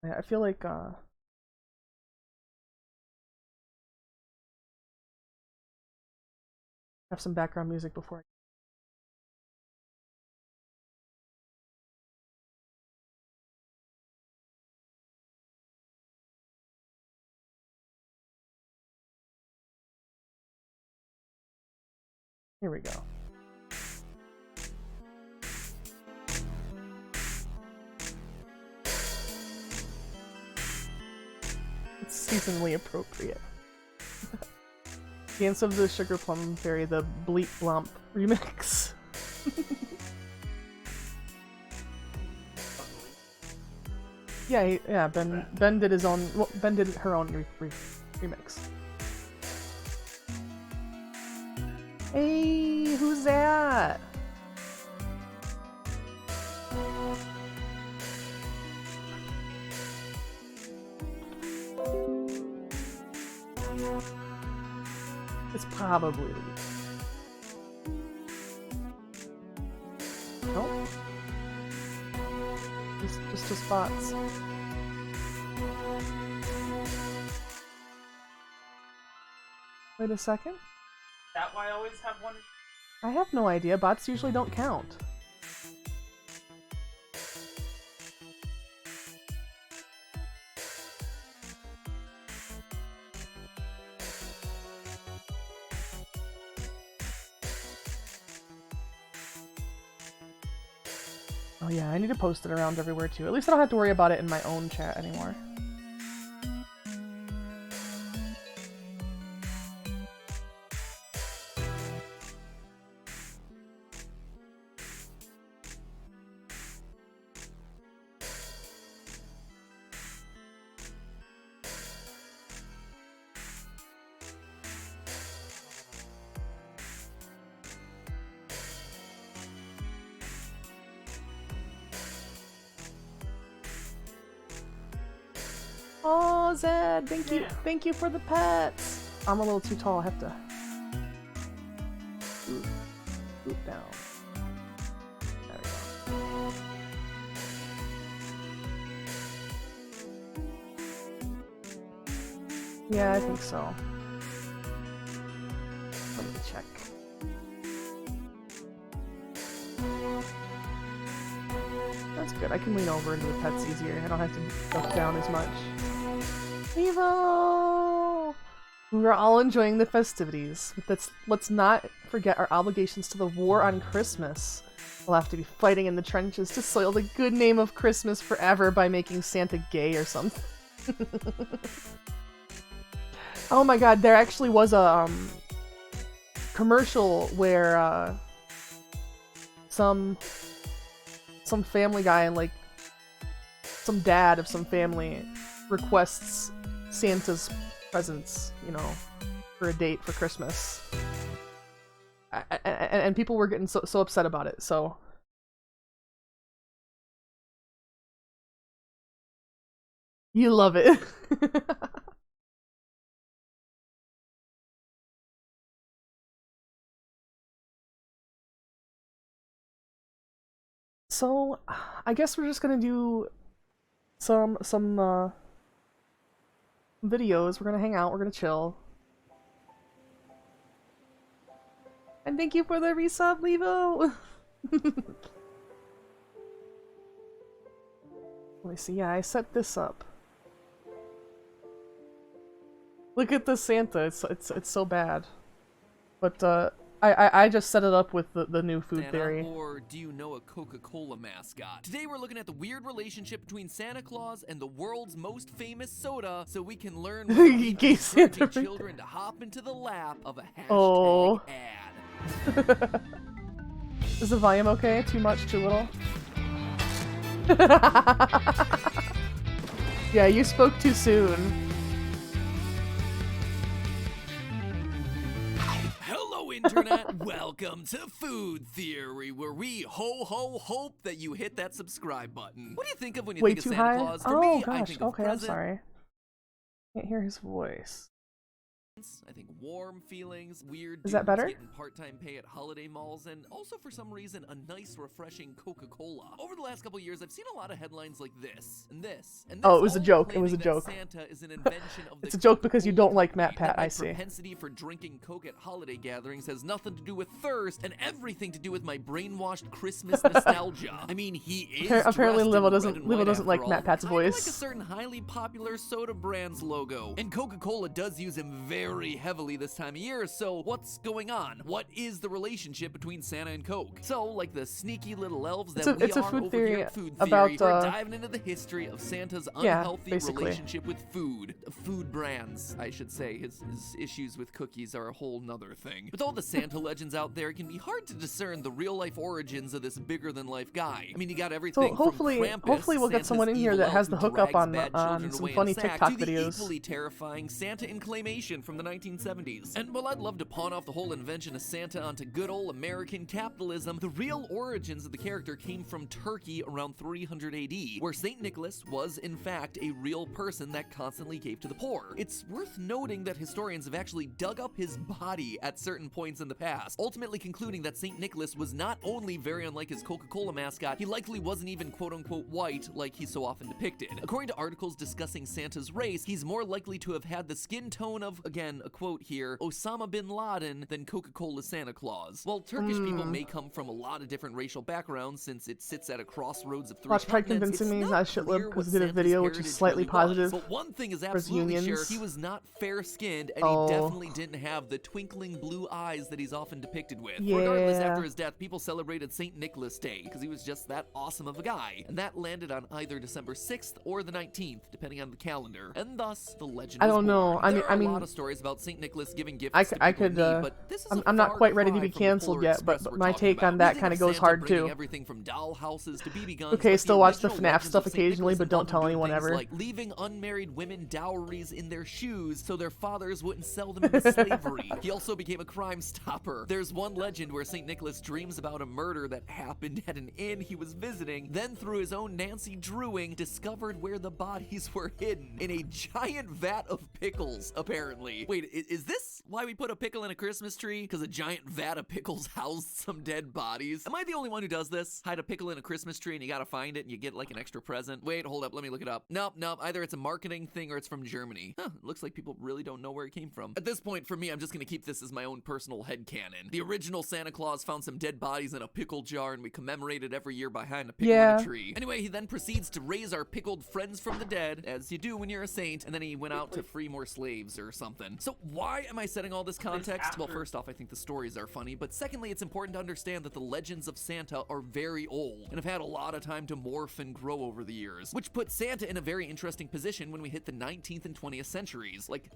I feel like have some background music before I... Here we go. It's seasonally appropriate. Dance of the Sugar Plum Fairy, the Bleep Blomp remix. Yeah, yeah. Ben did his own. Well, Ben did her own remix. Hey, who's that? It's probably nope. Just the spots. Wait a second. That why I always have one. I have no idea. Bots usually don't count. Oh yeah, I need to post it around everywhere too. At least I don't have to worry about it in my own chat anymore. Oh, Zed, thank you for the pets. I'm a little too tall. I have to boot down. There we go. Yeah, I think so. Let me check. That's good. I can lean over into the pets easier. I don't have to duck down as much. Evo! We're all enjoying the festivities, but let's not forget our obligations to the war on Christmas. We'll have to be fighting in the trenches to soil the good name of Christmas forever by making Santa gay or something. Oh my god, there actually was a commercial where some family guy and like some dad of some family requests Santa's presents, you know, for a date for Christmas. And people were getting so upset about it, so... You love it. So, I guess we're just gonna do some videos. We're gonna hang out, we're gonna chill. And thank you for the resub, Levo! Let me see, yeah, I set this up. Look at the Santa, it's so bad. But, I just set it up with the new food Santa, theory. or do you know a Coca-Cola mascot? Today we're looking at the weird relationship between Santa Claus and the world's most famous soda, so we can learn what You gave Santa encouraging children to hop into the lap of a hashtag Oh. ad. Is the volume okay? Too much? Too little? Yeah, you spoke too soon. Hello, Internet! Welcome to Food Theory, where we hope that you hit that subscribe button. What do you think of when you Way think of too Santa high? Claus? For Oh me, I gosh, think of okay, I'm present. sorry. Can't hear his voice. I think warm feelings, weird Is that dudes better? getting part-time pay at holiday malls, and also for some reason a nice, refreshing Coca-Cola. Over the last couple years, I've seen a lot of headlines like this, and this, and this. Oh, it was a all joke. It was a claiming that joke. Santa is an invention of the It's a joke because you Coca-Cola don't like Matt company, Pat, that my I see. propensity for drinking Coke at holiday gatherings has nothing to do with thirst and everything to do with my brainwashed Christmas nostalgia. I mean, he is Apparently dressed in Lilo red doesn't and white doesn't like after all, Matt Pat's kinda like a voice. certain highly popular soda brand's logo. And Coca-Cola does use him very heavily this time of year, so what's going on? What is the relationship between Santa and Coke? So, like the sneaky little elves that It's a we are food over theory here at Food about, Theory, we're diving into the history of Santa's yeah, unhealthy basically. relationship with food. Food brands, I should say. His issues with cookies are a whole nother thing. With all the Santa legends out there, it can be hard to discern the real-life origins of this bigger-than-life guy. I mean, you got everything So hopefully, from Krampus, hopefully we'll get Santa's someone in here evil that elf has who the hookup drags on bad children some away in a funny sack, TikTok to the videos. equally terrifying Santa in claymation from the 1970s. And while I'd love to pawn off the whole invention of Santa onto good old American capitalism, the real origins of the character came from Turkey around 300 AD, where Saint Nicholas was in fact a real person that constantly gave to the poor. It's worth noting that historians have actually dug up his body at certain points in the past, ultimately concluding that Saint Nicholas was not only very unlike his Coca-Cola mascot, he likely wasn't even quote-unquote white like he's so often depicted. According to articles discussing Santa's race, he's more likely to have had the skin tone of, again, a quote here, Osama bin Laden than Coca-Cola's Santa Claus. While Turkish people may come from a lot of different racial backgrounds since it sits at a crossroads of three Watch, try continents, convincing it's me not I should clear live what because he did a Santa's video which is heritage slightly really positive was. But one thing is for absolutely sure, unions. he was not fair-skinned, and Oh. he definitely didn't have the twinkling blue eyes that he's often depicted with. Yeah. Regardless, after his death, people celebrated St. Nicholas Day because he was just that awesome of a guy, and that landed on either December 6th or the 19th, depending on the calendar, and thus the legend I was don't know. born. I There mean- are I a mean, lot of stories about St. Nicholas giving gifts I to I people in could, need, but this is a I'm not far quite ready to cry be from the canceled Polar yet, but Express we're my talking take on about. that We kind think of of goes Santa hard bringing too. everything from doll houses to BB guns, Okay, but still the watch the original FNAF legends stuff of St. occasionally, Nicholas but don't involved tell doing anyone things ever. like leaving unmarried women dowries in their shoes so their fathers wouldn't sell them into slavery. He also became a crime stopper. There's one legend where St. Nicholas dreams about a murder that happened at an inn he was visiting, then through his own Nancy Drewing, discovered where the bodies were hidden in a giant vat of pickles, apparently. Wait, is this why we put a pickle in a Christmas tree? Because a giant vat of pickles housed some dead bodies? Am I the only one who does this? Hide a pickle in a Christmas tree and you gotta find it and you get like an extra present? Wait, hold up, let me look it up. Nope, either it's a marketing thing or it's from Germany. Huh, it looks like people really don't know where it came from. At this point, for me, I'm just gonna keep this as my own personal headcanon. The original Santa Claus found some dead bodies in a pickle jar and we commemorate it every year by hiding a pickle in Yeah. a tree. Anyway, he then proceeds to raise our pickled friends from the dead, as you do when you're a saint, and then he went out to free more slaves or something. So why am I setting all this context? Well, first off, I think the stories are funny, but secondly, it's important to understand that the legends of Santa are very old and have had a lot of time to morph and grow over the years, which puts Santa in a very interesting position when we hit the 19th and 20th centuries, like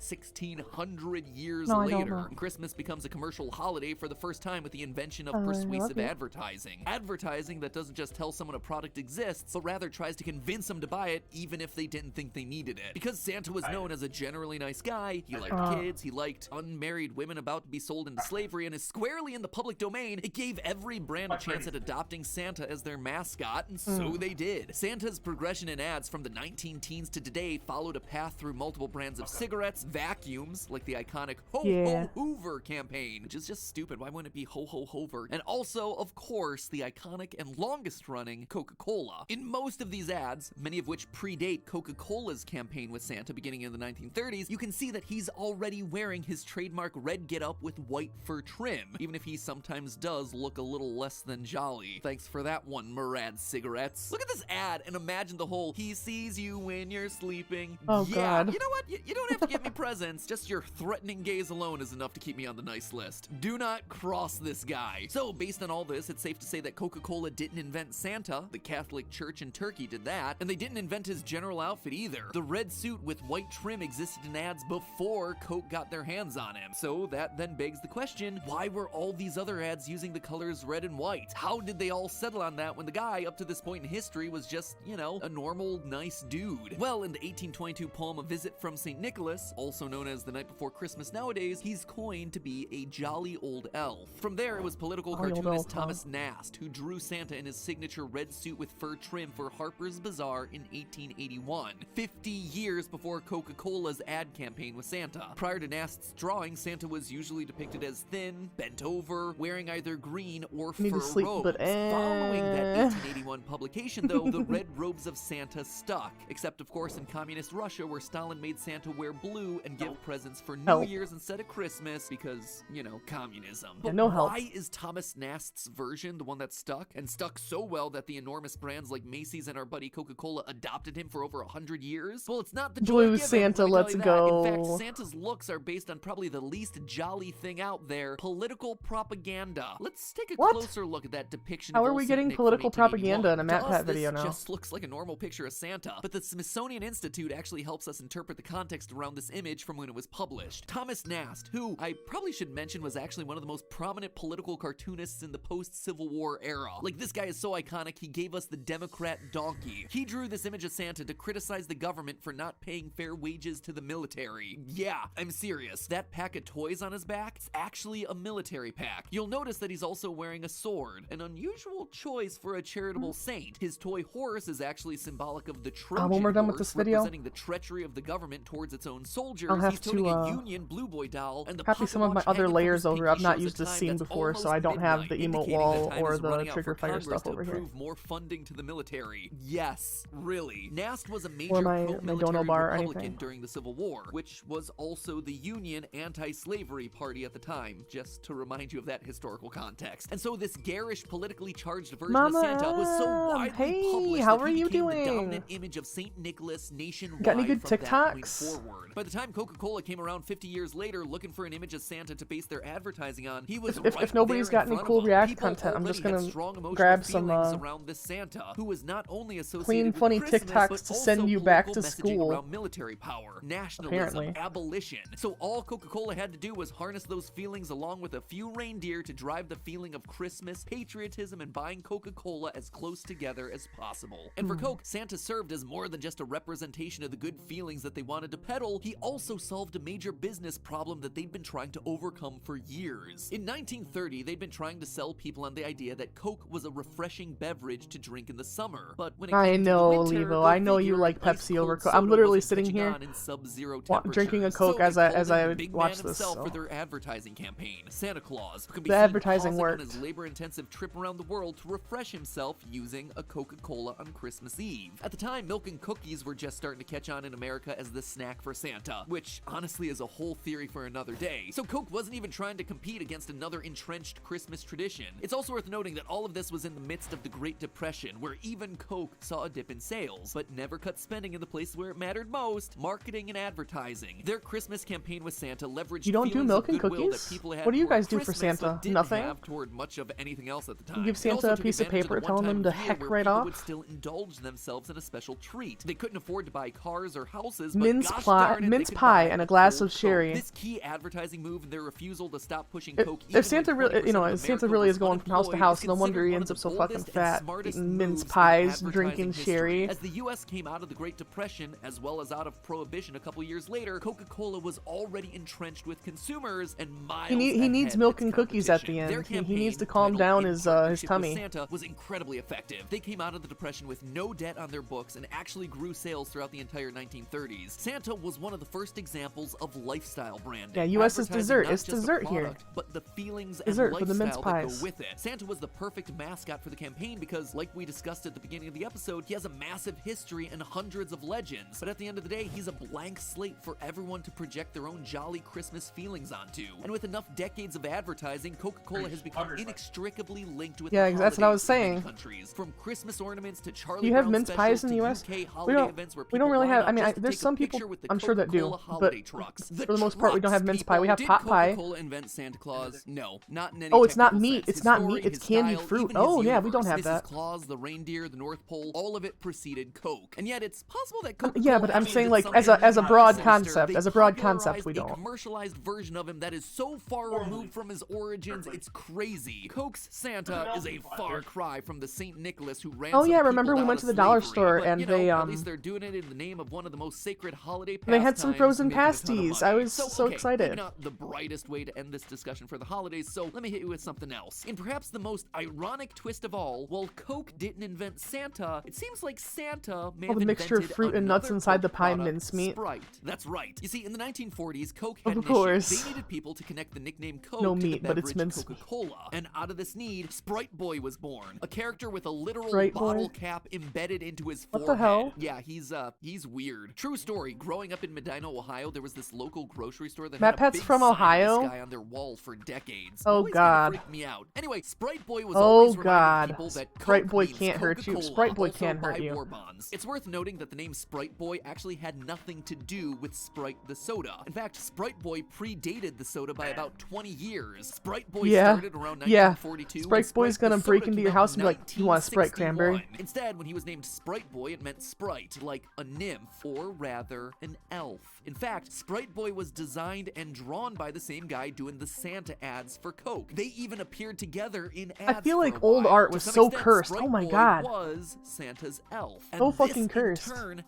1600 years No, I don't later. know. And Christmas becomes a commercial holiday for the first time with the invention of I love persuasive you. advertising. Advertising that doesn't just tell someone a product exists, but rather tries to convince them to buy it even if they didn't think they needed it. Because Santa was known as a generally nice guy, he liked kids, he liked unmarried women about to be sold into slavery, and is squarely in the public domain, it gave every brand a chance at adopting Santa as their mascot, and so they did. Santa's progression in ads from the 19 teens to today followed a path through multiple brands of cigarettes, vacuums, like the iconic Ho Ho Hoover campaign, which is just stupid. Why wouldn't it be Ho Ho Hoover? And also, of course, the iconic and longest running Coca-Cola. In most of these ads, many of which predate Coca-Cola's campaign with Santa beginning in the 1930s, you can see that he's already wearing his trademark red getup with white fur trim, even if he sometimes does look a little less than jolly. Thanks for that one, Murad Cigarettes. Look at this ad and imagine the whole "he sees you when you're sleeping." Oh, yeah, God. you know what? You don't have to get me presents. Just your threatening gaze alone is enough to keep me on the nice list. Do not cross this guy. So, based on all this, it's safe to say that Coca-Cola didn't invent Santa. The Catholic Church in Turkey did that, and they didn't invent his general outfit either. The red suit with white trim existed in ads before Coke got their hands on him. So that then begs the question, why were all these other ads using the colors red and white? How did they all settle on that when the guy up to this point in history was just, you know, a normal, nice dude? Well, in the 1822 poem A Visit from St. Nicholas, also known as The Night Before Christmas nowadays, he's coined to be a jolly old elf. From there, it was political Jolly old cartoonist elf, huh? Thomas Nast who drew Santa in his signature red suit with fur trim for Harper's Bazaar in 1881, 50 years before Coca-Cola's ad campaign with Santa. Prior to Nast's drawing, Santa was usually depicted as thin, bent over, wearing either green or Need fur to sleep, robes. but Following that 1881 publication, though, the red robes of Santa stuck. Except, of course, in communist Russia, where Stalin made Santa wear blue and give presents for New Help. Year's instead of Christmas because, you know, communism. Yeah, But no help. why is Thomas Nast's version the one that stuck? And stuck so well that the enormous brands like Macy's and our buddy Coca-Cola adopted him for over 100 years? Well, it's not the joy Blue given, Santa, let me tell let's you that. go. In fact, Santa's looks are based on probably the least jolly thing out there, political propaganda. Let's take a What? closer look at that depiction How of are old we Saint getting Nick from political 1881. propaganda in a To Matt us, Pat video this now? just looks like a normal picture of Santa, but the Smithsonian Institute actually helps us interpret the context around this image from when it was published. Thomas Nast, who I probably should mention was actually one of the most prominent political cartoonists in the post-Civil War era. Like, this guy is so iconic, he gave us the Democrat donkey. He drew this image of Santa to criticize the government for not paying fair wages to the military. Yeah, I'm serious. That pack of toys on his back, it's actually a military pack. You'll notice that he's also wearing a sword, an unusual choice for a charitable saint. His toy horse is actually symbolic of the Trojan when we're done with horse, this video, representing the treachery of the government towards its own soldiers. I'll have He's toting a to, Union Blue Boy doll, and the copy some of my pocket watch other hanging from layers his over. pinky I've not shows used a this time scene that's before, so almost I don't have midnight, the emote indicating that wall time or is the running out trigger for fighter Congress stuff to over here. approve more funding to the military. Yes, really. Nast was a major Or my pro-military dono bar or Republican anything. during the Civil War, which was also the Union anti-slavery party at the time, just to remind you of that historical context. And so this garish, politically charged version of Santa was so widely hey, published how that are he you became the doing? dominant image of Saint Nicholas nationwide. Got any good from that point TikToks? forward. By the time Coca-Cola came around 50 years later looking for an image of Santa to base their advertising on, he was If right nobody's there got in any front cool of them. React People content, I'm just already had gonna strong emotional grab some, feelings around this Santa, who was not only associated clean, with funny Christmas, TikToks but to also send you back political to messaging school. around military power, nationalism, Apparently. abolition. So all Coca-Cola had to do was harness those feelings along with a few reindeer to drive the feeling of Christmas, patriotism, and buying Coca-Cola as close together as possible. And for Coke, Santa served as more than just a representation of the good feelings that they wanted to peddle. He also solved a major business problem that they'd been trying to overcome for years. In 1930, they'd been trying to sell people on the idea that Coke was a refreshing beverage to drink in the summer. But when it I came to the know, winter, Levo. go I know you figure, like ice Pepsi over cold Coke. I'm soda literally wasn't sitting catching here on in sub-zero drinking a temperatures. Coke So as they I called in the big watch man this, himself so. for their advertising campaign, Santa Claus, who can be The seen advertising pausing on worked. his labor-intensive trip around the world to refresh himself using a Coca-Cola on Christmas Eve. At the time, milk and cookies were just starting to catch on in America as the snack for Santa, which honestly is a whole theory for another day. So Coke wasn't even trying to compete against another entrenched Christmas tradition. It's also worth noting that all of this was in the midst of the Great Depression, where even Coke saw a dip in sales, but never cut spending in the place where it mattered most, marketing and advertising. Their Christmas campaign with Santa leveraged You don't do feelings milk of and goodwill cookies? that people had What do you toward guys do for Christmas, Santa? but didn't Nothing? have toward much of anything else at the time. You give It Santa also a took piece of advantage paper the telling one-time them to deal heck where right people off? would still indulge themselves in a special treat. They couldn't afford to buy cars or houses, but Mince gosh pie- darn it, mince they could pie buy and a glass whole of sherry. Coke. This key advertising move and their refusal to stop pushing If- Coke if even Santa when really- 20% you know, of if Santa America really was is going from house to unemployed, house, is no wonder he considered ends one up of so the fucking boldest and fat, smartest eating mince moves in pies, advertising drinking history. sherry. As the US came out of the Great Depression, as well as out of Prohibition a couple years later, Coca-Cola was already entrenched with consumers and miles He needs ahead of milk its and cookies at the competition. Their end. He campaign, needs to calm titled down In his Partnership with tummy. Santa, was incredibly effective. They came out of the Depression with no debt on their books and actually grew sales throughout the entire 1930s. Santa was one of the first examples of lifestyle branding. Yeah, US is advertising dessert. not It's just a dessert here. product, but the feelings Dessert and for the mince lifestyle that go pies. with it. Santa was the perfect mascot for the campaign because, like we discussed at the beginning of the episode, he has a massive history and hundreds of legends. But at the end of the day, he's a blank slate for everyone to project their own jolly Christmas feelings onto. And with enough decades of advertising, Coca-Cola has become inextricably linked with Yeah, the that's what I was holidays in many saying. countries. From Christmas ornaments to Do Charlie you have Brown mince pies in the specials US? to UK We holiday don't. events where We don't people really line have. up I mean, just to there's take a some people. picture with the I'm sure that do, Coca-Cola but holiday trucks. for the most part, we don't have mince pie. We have Did pot pie. Coca-Cola invent Santa Claus? No, not in any Oh, it's not technical meat. sense. It's His not story, meat. It's his candied style, fruit. even his Oh, yeah, we don't universe, have Mrs. that. Claus, the reindeer, the North Pole, all of it preceded Coke. And yet it's possible that Coca-Cola Yeah, but I'm actually saying, did like, something as a broad sinister. concept, They as a broad concept, popularized we a don't. commercialized version of him that is so far removed from his origins, it's crazy. Coke's Santa is a far cry from the Saint Nicholas who ransomed Oh, yeah, remember people we out went of to the dollar slavery. store But, and you know, they, at least they're doing it in the name of one of the most sacred holiday pastimes. They had some frozen making a ton of pasties. money. I was so okay, excited. maybe not the brightest way to end this discussion for the holidays, so let me hit you with something else. In perhaps the most ironic twist of all, while Coke didn't invent Santa, it seems like Santa may All have the mixture of invented fruit and nuts another inside the Coke pie product, mincemeat. Sprite. That's right. You see, in the the 1940s, Coke had Of an issue. course. They needed people to connect the nickname Coke No to meat, the but it's beverage mince. Coca-Cola. And out of this need, Sprite Boy was born. A character with a literal Sprite bottle Boy? cap embedded into his What forehead. the hell? Yeah, he's weird. True story. Growing up in Medina, Ohio, there was this local grocery store that Matt had a Pet's big from sign Ohio? of this guy on their wall for decades. Oh, Always God. kinda freaked me out. Anyway, Sprite Boy was Oh, always reminding God. people that Sprite Coke Boy means can't hurt you. Coca-Cola, Sprite Boy also can hurt buy you. war bonds. It's worth noting that the name Sprite Boy actually had nothing to do with Sprite the soda. In fact, Sprite Boy predated the soda by about 20 years. Sprite Boy started around 1942. Sprite Boy's the gonna break soda into came your out house in and be like, "You want a Sprite cranberry?" 1961. Instead, when he was named Sprite Boy, it meant sprite, like a nymph, or rather, an elf. In fact, Sprite Boy was designed and drawn by the same guy doing the Santa ads for Coke. They even appeared together in ads. I feel for like a old while. art To was some so extent, cursed. Sprite Oh my Boy God. was Santa's elf. And So this, fucking in cursed. turn,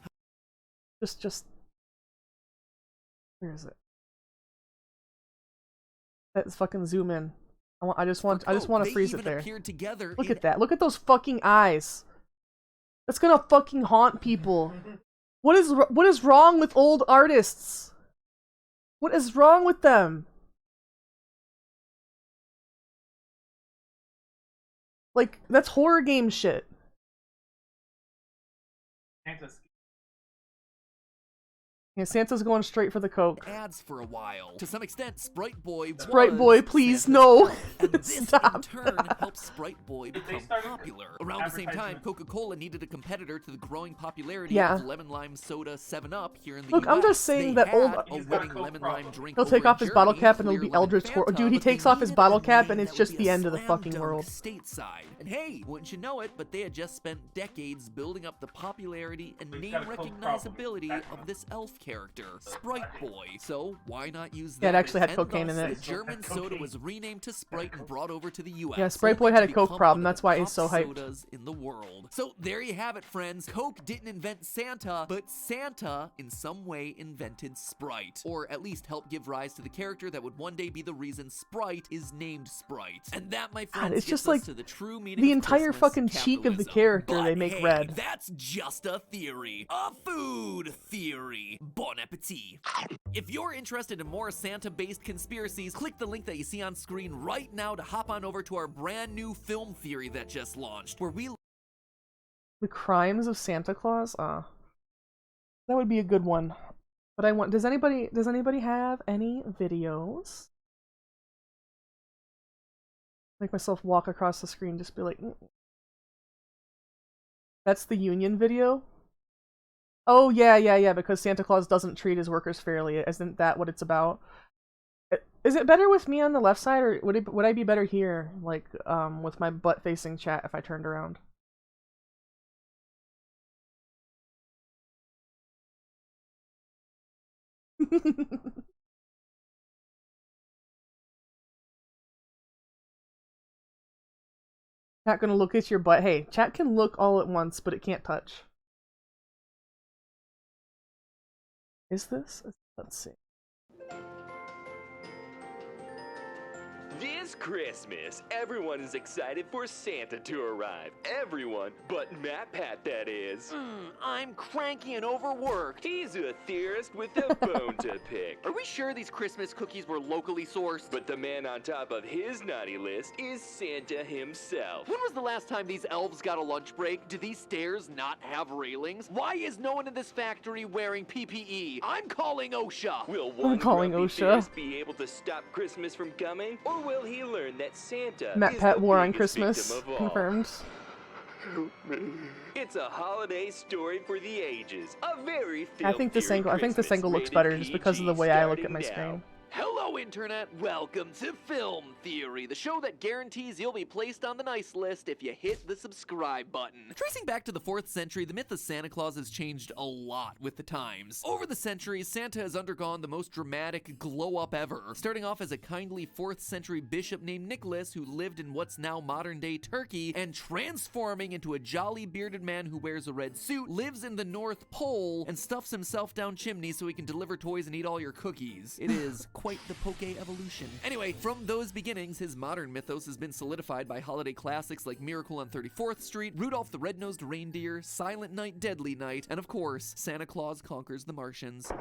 Just. Where is it? Let's fucking zoom in. I just want to freeze it there. Look at that. Look at those fucking eyes. That's gonna fucking haunt people. What is wrong with old artists? What is wrong with them? Like, that's horror game shit. Yeah, Santa's going straight for the Coke. Ads for a while. To some extent, Sprite Boy Sprite was Boy, please, Santa's no. elf, and this Stop. in turn helped Sprite Boy become popular. Around the same time, Coca-Cola needed a competitor to the growing popularity of lemon lime soda 7-Up here in the Look, US. I'm just saying They that old. had a winning lemon lime drink He'll over take in off his bottle Germany, cap and it'll be Clear Lemon Eldritch Horror. Fanta, Dude, he but they takes off his needed bottle a cap name and it's that just would be the a end of the slam fucking dunk world. stateside. And hey, wouldn't you know it, but they had just spent decades building up the popularity and name recognizability of this elf character, Sprite Boy. So why not use that? Yeah, it actually had And cocaine thus, in it. The German soda was renamed to Sprite and brought over to the US. Yeah, Sprite Boy had a Coke become problem, one of that's the why he's top so hyped. sodas in the world. So there you have it, friends. Coke didn't invent Santa, but Santa in some way invented Sprite, or at least helped give rise to the character that would one day be the reason Sprite is named Sprite. And that, my friends, it's gets just us like to the true meaning the of entire Christmas, fucking cheek of the capitalism. character But they make hey, red. that's just a theory. A food theory. Bon appetit. If you're interested in more Santa-based conspiracies, click the link that you see on screen right now to hop on over to our brand new film theory that just launched, where we... The Crimes of Santa Claus? That would be a good one. But I want. Does anybody have any videos? Make myself walk across the screen, just be like, That's the union video? Oh, yeah, because Santa Claus doesn't treat his workers fairly. Isn't that what it's about? Is it better with me on the left side, or would I be better here, like, with my butt facing chat if I turned around? Chat gonna look at your butt. Hey, chat can look all at once, but it can't touch. Is this? Let's see. This Christmas, everyone is excited for Santa to arrive. Everyone but Matt Pat, that is. I'm cranky and overworked. He's a theorist with a bone to pick. Are we sure these Christmas cookies were locally sourced? But the man on top of his naughty list is Santa himself. When was the last time these elves got a lunch break? Do these stairs not have railings? Why is no one in this factory wearing PPE? I'm calling OSHA. Will one calling grumpy OSHA. theorist be able to stop Christmas from coming? Or will he learn that Santa Matt is Pat the War on biggest Christmas victim of all? confirmed. It's a holiday story for the ages. A very I think this angle looks better just because of the way I look at my screen. Hello, Internet. Welcome to Film Theory, the show that guarantees you'll be placed on the nice list if you hit the subscribe button. Tracing back to the 4th century, the myth of Santa Claus has changed a lot with the times. Over the centuries, Santa has undergone the most dramatic glow-up ever, starting off as a kindly 4th century bishop named Nicholas who lived in what's now modern-day Turkey, and transforming into a jolly bearded man who wears a red suit, lives in the North Pole, and stuffs himself down chimneys so he can deliver toys and eat all your cookies. It is quite the poke evolution. Anyway, from those beginnings, his modern mythos has been solidified by holiday classics like Miracle on 34th Street, Rudolph the Red-Nosed Reindeer, Silent Night, Deadly Night, and of course, Santa Claus Conquers the Martians.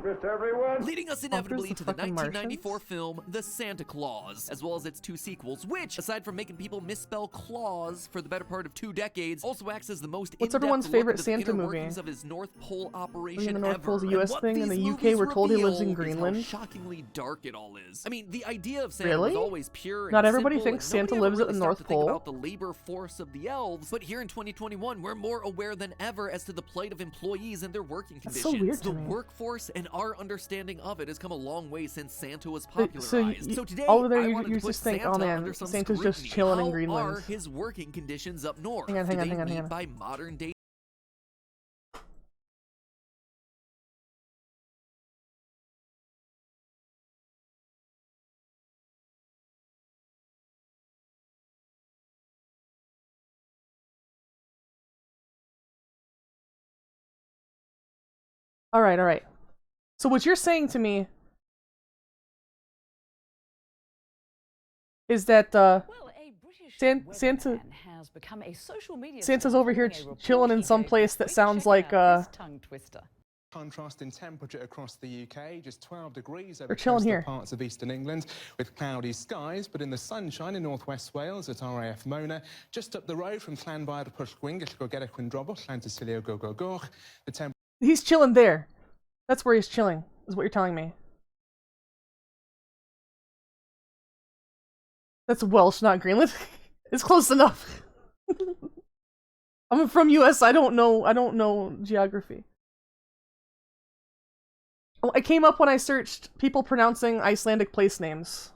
Leading us the inevitably to the fucking 1994 Martians? film The Santa Claus, as well as its two sequels, which, aside from making people misspell claws for the better part of 2 decades, also acts as the most What's in-depth everyone's look favorite into the Santa inner movie? workings of his North Pole I operation mean, the North ever. Pole's a And US what thing, and these the UK movies we're told he lives in reveal is how Greenland. shockingly dark it all is. I mean, the idea of Santa was Really? always pure and Not everybody simple, thinks and nobody Santa ever lives at really the stopped North to think Pole. about the labor force of the elves, but here in 2021, we're more aware than ever as to the plight of employees and their working That's conditions. so weird to the me. workforce and our understanding of it has come a long way since Santa was So popularized. So today, over there I you wanted to put just think, Santa oh man, under some Santa's just scrutiny. chilling in How Greenland. are his working conditions up north? Hang on, Do hang on, they hang on, meet hang on. by modern day Alright, alright. So what you're saying to me is that Santa Santa's over here chilling in some place that sounds like Contrast in temperature across the UK, just 12 degrees over We're chilling coastal here. parts of eastern England with cloudy skies, but in the sunshine in northwest Wales at RAF Mona, just up the road from Llanfair Pwllgwyn, Gellgo Quindrobol, Llantysilio Gogogoch, the temperature. he's chilling there. That's where he's chilling, is what you're telling me. That's Welsh, not Greenland. It's close enough. I'm from US, I don't know geography. Oh, it came up when I searched people pronouncing Icelandic place names.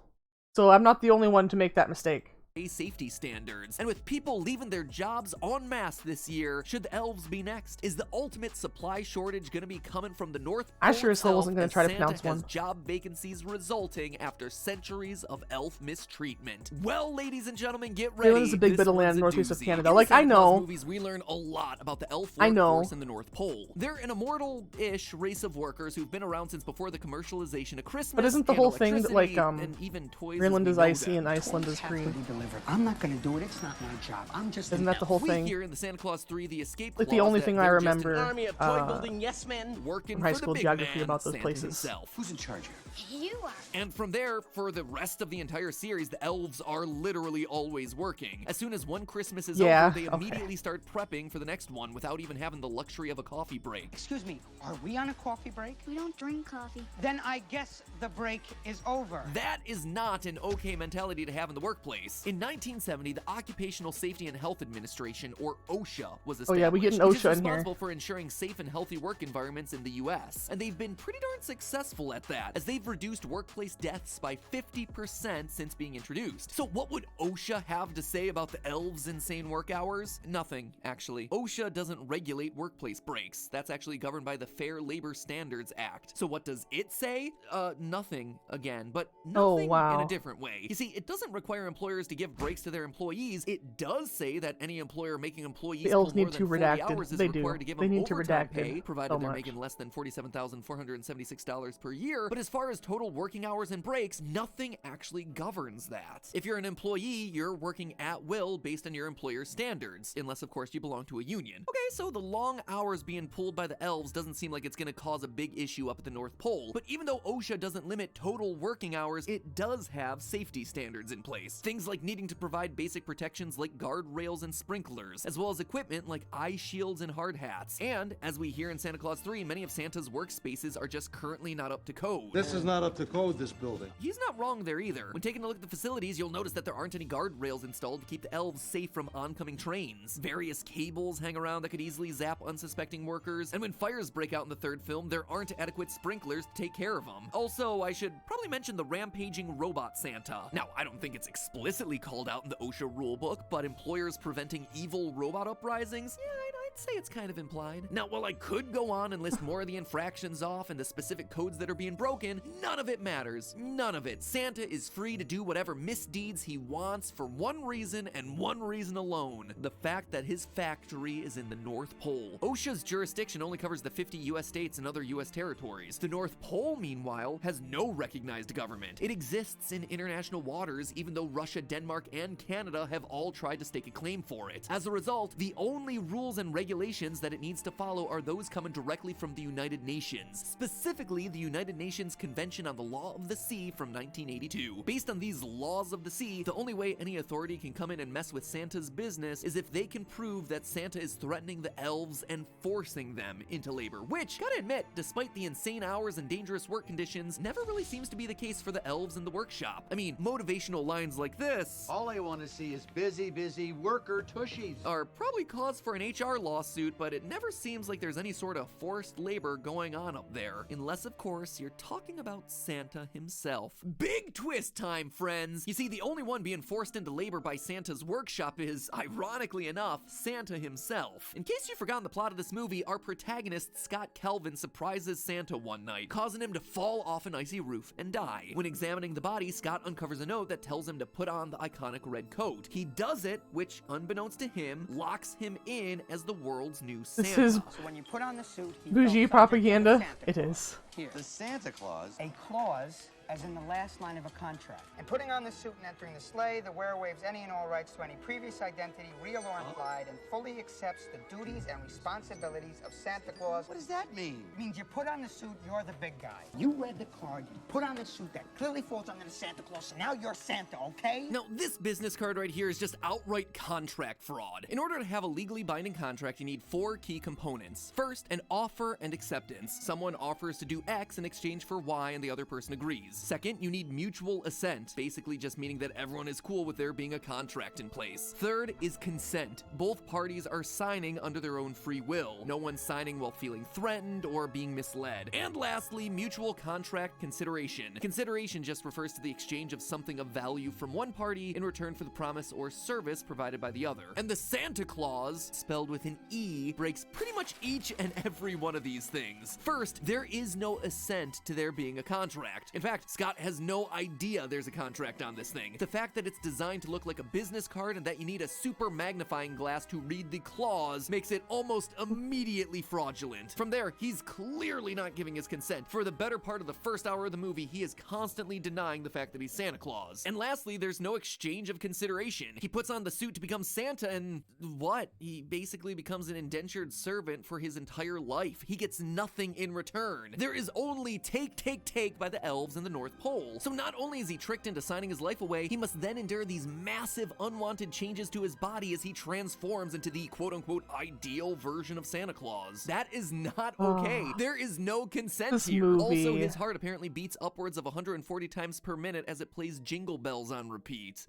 So I'm not the only one to make that mistake. safety standards. And with people leaving their jobs en masse this year, should the elves be next? Is the ultimate supply shortage going to be coming from the North Pole I sure as hell wasn't going to try to pronounce one. job vacancies resulting after centuries of elf mistreatment. Well, ladies and gentlemen, get ready. Greenland is a big This bit of one's land a northeast of doozy. Canada. In Like, the I Santa Claus know. movies, we learn a lot about the elf I know. workforce in the North Pole. They're an immortal-ish race of workers who've been around since before the commercialization of Christmas. But isn't the and whole thing that, like, electricity and even toys as Greenland we is know icy them. and Iceland is Have to green? be delivered. I'm not going to do it. It's not my job. I'm just Isn't an that the whole elf. We thing? hear in the Santa Claus 3 the escape Like, the clause only that thing I they're just an remember, army of toy-building yes-men working from high for the school big geography man, about those Santa places. himself. Who's in charge here? You are. And from there, for the rest of the entire series, the elves are literally always working. As soon as one Christmas is Yeah, over, they okay. immediately start prepping for the next one without even having the luxury of a coffee break. Excuse me, are we on a coffee break? We don't drink coffee. Then I guess the break is over. That is not an okay mentality to have in the workplace. In 1970, the Occupational Safety and Health Administration, or OSHA, was established. Oh yeah, we get an which is OSHA in here. responsible for ensuring safe and healthy work environments in the US. And they've been pretty darn successful at that, as they've reduced workplace deaths by 50% since being introduced. So what would OSHA have to say about the elves' insane work hours? Nothing, actually. OSHA doesn't regulate workplace breaks. That's actually governed by the Fair Labor Standards Act. So what does it say? Nothing, again, but nothing in wow. a different way. You see, it doesn't require employers to give breaks to their employees. It does say that any employer making employees The elves pull more need than to 40 redacted. hours is They do. required to give They them need to overtime redacted pay, provided so they're much. making less than $47,476 per year. But as far as total working hours and breaks, nothing actually governs that. If you're an employee, you're working at will based on your employer's standards, unless of course you belong to a union. Okay, so the long hours being pulled by the elves doesn't seem like it's gonna cause a big issue up at the North Pole. But even though OSHA doesn't limit total working hours, it does have safety standards in place. Things like needing to provide basic protections like guardrails and sprinklers, as well as equipment like eye shields and hard hats. And as we hear in Santa Claus 3, many of Santa's workspaces are just currently not up to code. This is not up to code, this building. He's not wrong there either. When taking a look at the facilities, you'll notice that there aren't any guardrails installed to keep the elves safe from oncoming trains. Various cables hang around that could easily zap unsuspecting workers, and when fires break out in the third film, there aren't adequate sprinklers to take care of them. Also, I should probably mention the rampaging robot Santa. Now, I don't think it's explicitly called out in the OSHA rulebook, but employers preventing evil robot uprisings, yeah, I'd say it's kind of implied. Now, while I could go on and list more of the infractions off and the specific codes that are being broken, none of it matters. None of it. Santa is free to do whatever misdeeds he wants for one reason and one reason alone: the fact that his factory is in the North Pole. OSHA's jurisdiction only covers the 50 US states and other US territories. The North Pole, meanwhile, has no recognized government. It exists in international waters, even though Russia, Denmark, and Canada have all tried to stake a claim for it. As a result, the only rules and regulations regulations that it needs to follow are those coming directly from the United Nations, specifically the United Nations Convention on the Law of the Sea from 1982. Based on these laws of the sea, the only way any authority can come in and mess with Santa's business is if they can prove that Santa is threatening the elves and forcing them into labor, which, gotta admit, despite the insane hours and dangerous work conditions, never really seems to be the case for the elves in the workshop. I mean, motivational lines like this All I want to see is busy, busy worker tushies. are probably cause for an HR lawsuit, but it never seems like there's any sort of forced labor going on up there. Unless, of course, you're talking about Santa himself. Big twist time, friends! You see, the only one being forced into labor by Santa's workshop is, ironically enough, Santa himself. In case you've forgotten the plot of this movie, our protagonist, Scott Calvin, surprises Santa one night, causing him to fall off an icy roof and die. When examining the body, Scott uncovers a note that tells him to put on the iconic red coat. He does it, which, unbeknownst to him, locks him in as the world's new Santa. This is So when you put on the suit, he bougie felt propaganda. Santa It Claus. is. Here. The Santa Claus. A clause, as in the last line of a contract. And putting on the suit and entering the sleigh, the wearer waives any and all rights to any previous identity, real or implied, and fully accepts the duties and responsibilities of Santa Claus. What does that mean? It means you put on the suit, you're the big guy. You read the card, you put on the suit that clearly falls under the Santa Claus, so now you're Santa, okay? Now, this business card right here is just outright contract fraud. In order to have a legally binding contract, you need 4 key components. First, an offer and acceptance. Someone offers to do X in exchange for Y and the other person agrees. Second, you need mutual assent, basically just meaning that everyone is cool with there being a contract in place. Third is consent. Both parties are signing under their own free will. No one's signing while feeling threatened or being misled. And lastly, mutual contract consideration. Consideration just refers to the exchange of something of value from one party in return for the promise or service provided by the other. And the Santa Claus, spelled with an E, breaks pretty much each and every one of these things. First, there is no assent to there being a contract. In fact, Scott has no idea there's a contract on this thing. The fact that it's designed to look like a business card and that you need a super magnifying glass to read the clause makes it almost immediately fraudulent. From there, he's clearly not giving his consent. For the better part of the first hour of the movie, he is constantly denying the fact that he's Santa Claus. And lastly, there's no exchange of consideration. He puts on the suit to become Santa and what? He basically becomes an indentured servant for his entire life. He gets nothing in return. There is only take by the elves in the North Pole. So not only is he tricked into signing his life away, he must then endure these massive unwanted changes to his body as he transforms into the quote-unquote ideal version of Santa Claus. That is not okay. There is no consent This here. movie. Also, his heart apparently beats upwards of 140 times per minute as it plays Jingle Bells on repeat.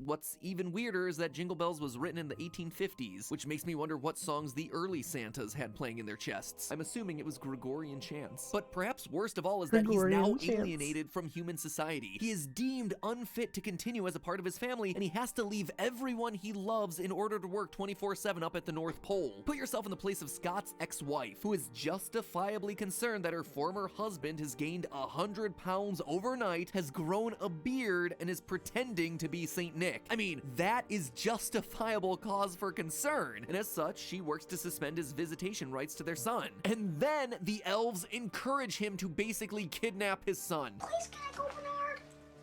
What's even weirder is that Jingle Bells was written in the 1850s, which makes me wonder what songs the early Santas had playing in their chests. I'm assuming it was Gregorian chants. But perhaps worst of all is that he's now Gregorian chants. alienated from human society. He is deemed unfit to continue as a part of his family, and he has to leave everyone he loves in order to work 24/7 up at the North Pole. Put yourself in the place of Scott's ex-wife, who is justifiably concerned that her former husband has gained 100 pounds overnight, has grown a beard, and is pretending to be Saint Nick. I mean, that is justifiable cause for concern, and as such, she works to suspend his visitation rights to their son. And then the elves encourage him to basically kidnap his son. Please, can I go, Bernard?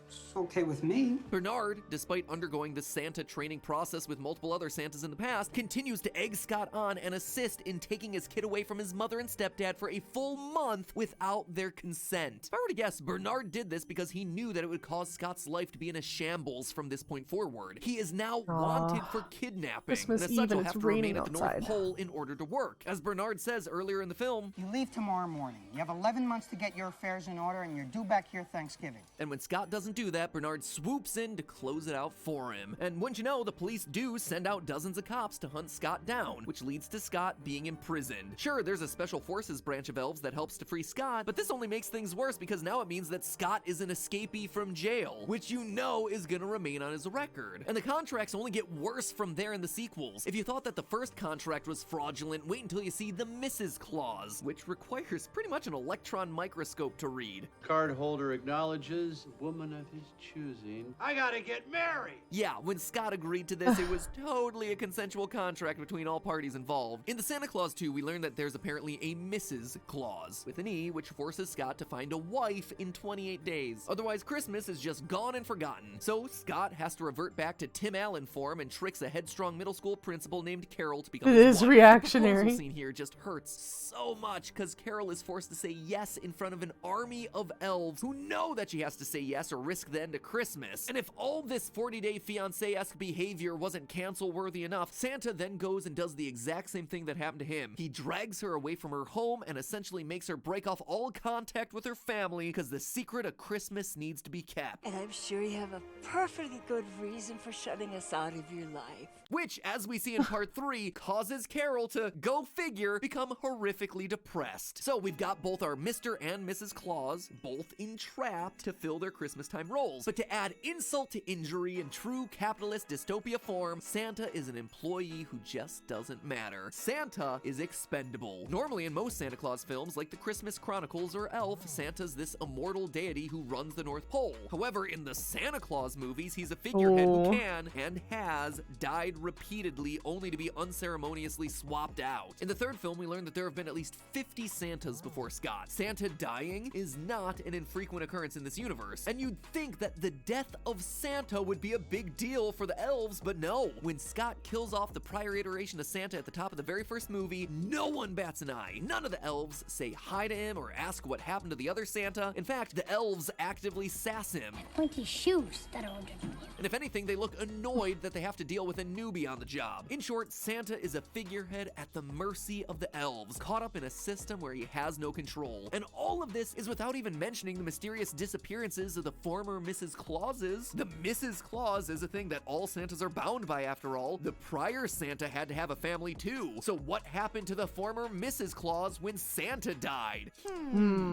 It's okay with me. Bernard, despite undergoing the Santa training process with multiple other Santas in the past, continues to egg Scott on and assist in taking his kid away from his mother and stepdad for a full month without their consent. If I were to guess, Bernard did this because he knew that it would cause Scott's life to be in a shambles from this point forward. He is now wanted for kidnapping, Christmas and as Eve such and will it's have to remain raining at the North outside. Pole in order to work. As Bernard says earlier in the film, You leave tomorrow morning. You have 11 months to get your affairs in order, and you're due back here Thanksgiving. and when Scott doesn't do that, Bernard swoops in to close it out for him. And wouldn't you know, the police do send out dozens of cops to hunt Scott down, which leads to Scott being imprisoned. Sure, there's a special forces branch of elves that helps to free Scott, but this only makes things worse because now it means that Scott is an escapee from jail, which you know is gonna remain on his record. And the contracts only get worse from there in the sequels. If you thought that the first contract was fraudulent, wait until you see the Mrs. Clause, which requires pretty much an electron microscope to read. Card holder acknowledges woman of his choosing. I gotta get married! Yeah, when Scott agreed to this, it was totally a consensual contract between all parties involved. In the Santa Claus 2, we learned that there's apparently a Mrs. Claus, with an E, which forces Scott to find a wife in 28 days. Otherwise, Christmas is just gone and forgotten. So Scott has to revert back to Tim Allen form and tricks a headstrong middle school principal named Carol to become It his is wife. reactionary. The proposal scene here just hurts so much because Carol is forced to say yes in front of an army of elves who know that she has to say yes or risk the end of Christmas. And if all this 40-day fiancé-esque behavior wasn't cancel-worthy enough, Santa then goes and does the exact same thing that happened to him. He drags her away from her home and essentially makes her break off all contact with her family because the secret of Christmas needs to be kept. And I'm sure you have a perfectly good reason for shutting us out of your life. Which, as we see in part 3, causes Carol to, go figure, become horrifically depressed. So we've got both our Mr. and Mrs. Claus, both entrapped to fill their Christmas-time roles. But to add insult to injury in true capitalist dystopia form, Santa is an employee who just doesn't matter. Santa is expendable. Normally in most Santa Claus films, like the Christmas Chronicles or Elf, Santa's this immortal deity who runs the North Pole. However, in the Santa Claus movies, he's a figurehead who can, and has, died repeatedly only to be unceremoniously swapped out. In the third film, we learned that there have been at least 50 Santas before Scott. Santa dying is not an infrequent occurrence in this universe, and you'd think that the death of Santa would be a big deal for the elves, but no. When Scott kills off the prior iteration of Santa at the top of the very first movie, no one bats an eye. None of the elves say hi to him or ask what happened to the other Santa. In fact, the elves actively sass him. Pointy shoes that are underneath you. And if anything, they look annoyed that they have to deal with a newbie on the job. In short, Santa is a figurehead at the mercy of the elves, caught up in a system where he has no control. And all of this is without even mentioning the mysterious disappearances of the former Mrs. Clauses. The Mrs. Claus is a thing that all Santas are bound by after all. The prior Santa had to have a family too. So what happened to the former Mrs. Claus when Santa died?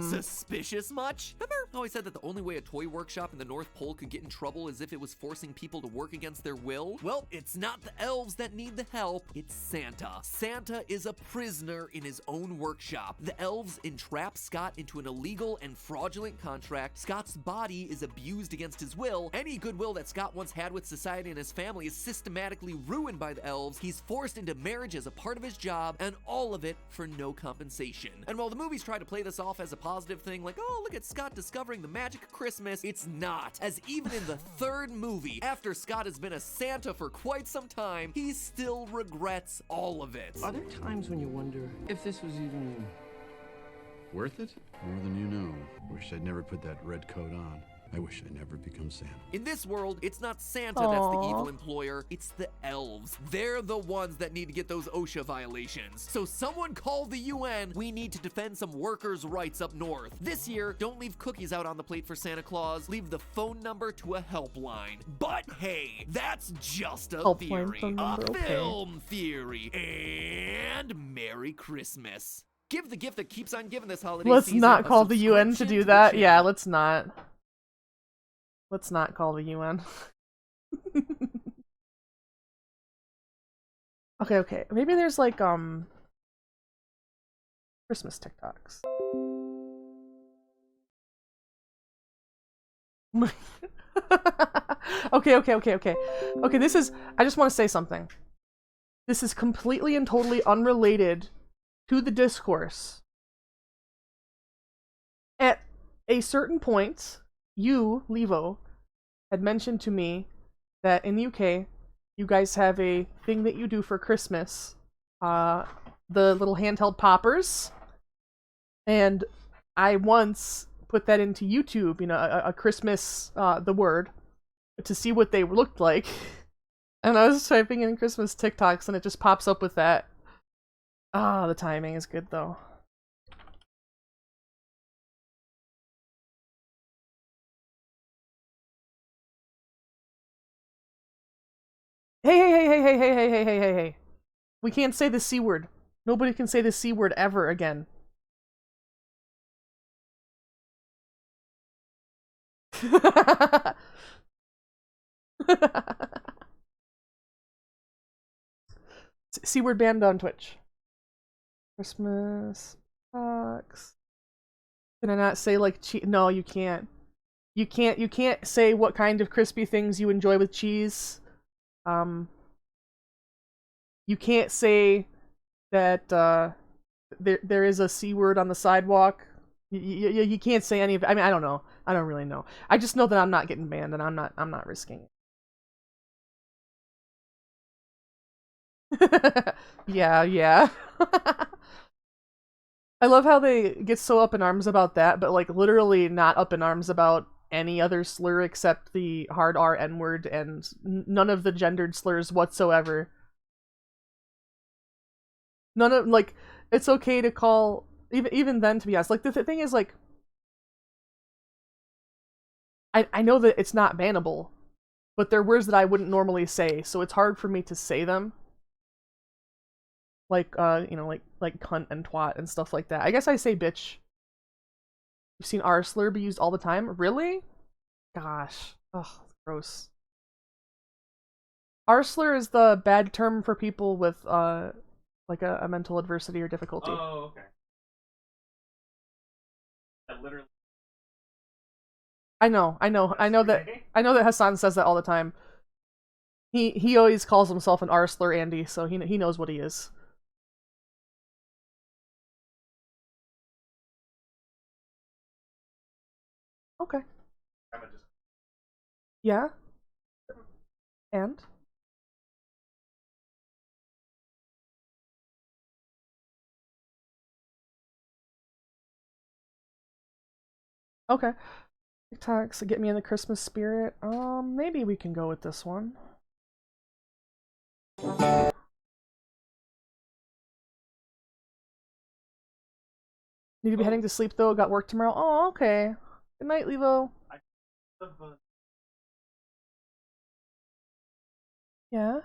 Suspicious much? Remember how I said that the only way a toy workshop in the North Pole could get in trouble is if it was forcing people to work against their will? Well, it's not the elves that need the help, it's Santa. Santa is a prisoner in his own workshop. The elves entrap Scott into an illegal and fraudulent contract. Scott's body is abused against his will. Any goodwill that Scott once had with society and his family is systematically ruined by the elves. He's forced into marriage as a part of his job, and all of it for no compensation. And while the movies try to play this off as a positive thing, like, oh, look at Scott discovering the magic of Christmas, it's not. As even in the third movie, after Scott has been a Santa for quite some time, he still regrets all of it. Are there times when you wonder if this was even worth it? More than you know. Wish I'd never put that red coat on. I wish I never become Santa. In this world, it's not Santa that's the evil employer, it's the elves. They're the ones that need to get those OSHA violations. So someone call the UN. We need to defend some workers' rights up north. This year, don't leave cookies out on the plate for Santa Claus. Leave the phone number to a helpline. But hey, that's just a theory. A film theory. And Merry Christmas. Give the gift that keeps on giving this holiday Let's season. not call the UN to do that. Yeah, let's not. Let's not call the UN. Okay. Maybe there's like Christmas TikToks. Okay, this is, I just want to say something. This is completely and totally unrelated to the discourse. At a certain point, you, Levo, had mentioned to me that in the UK, you guys have a thing that you do for Christmas. The little handheld poppers. And I once put that into YouTube, you know, a Christmas, the word, to see what they looked like. And I was typing in Christmas TikToks and it just pops up with that. Ah, the timing is good though. Hey. We can't say the C word. Nobody can say the C word ever again. C word banned on Twitch. Christmas box. Can I not say like no, you can't. You can't say what kind of crispy things you enjoy with cheese. You can't say that there is a C word on the sidewalk. You can't say any of it. I mean, I don't know. I don't really know. I just know that I'm not getting banned, and I'm not risking it. Yeah. I love how they get so up in arms about that, but like literally not up in arms about any other slur except the hard R N-word and none of the gendered slurs whatsoever. None of, like, it's okay to call, even then, to be honest, like, the thing is, like, I know that it's not bannable, but they're words that I wouldn't normally say, so it's hard for me to say them. Like, you know, like cunt and twat and stuff like that. I guess I say bitch. You've seen R slur be used all the time? Really? Gosh. Ugh, gross. R slur is the bad term for people with, like a mental adversity or difficulty. Oh, okay. That literally. I know that Hassan says that all the time. He always calls himself an R slur Andy, so he knows what he is. Okay. Yeah? And? Okay. TikToks get me in the Christmas spirit. Maybe we can go with this one. Need to be heading to sleep though, got work tomorrow. Oh, okay. Good night, Levo. Yeah?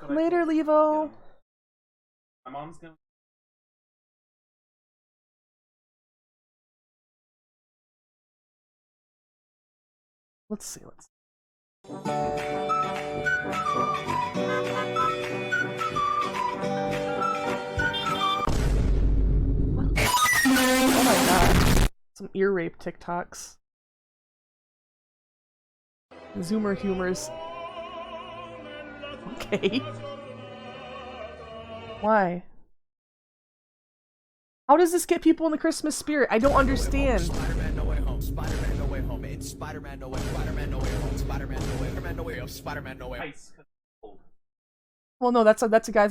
Later, Levo. My mom's gonna. Let's see. Oh my god. Some ear rape TikToks. Zoomer humors. Okay. Why? How does this get people in the Christmas spirit? I don't understand. Spider-Man No Way Home, Spider-Man No Way Home, it's Spider-Man No Way, Spider-Man No Way Home, Spider-Man No Way, Spider-Man No Way Home, Spider-Man No Way. Well, no, that's a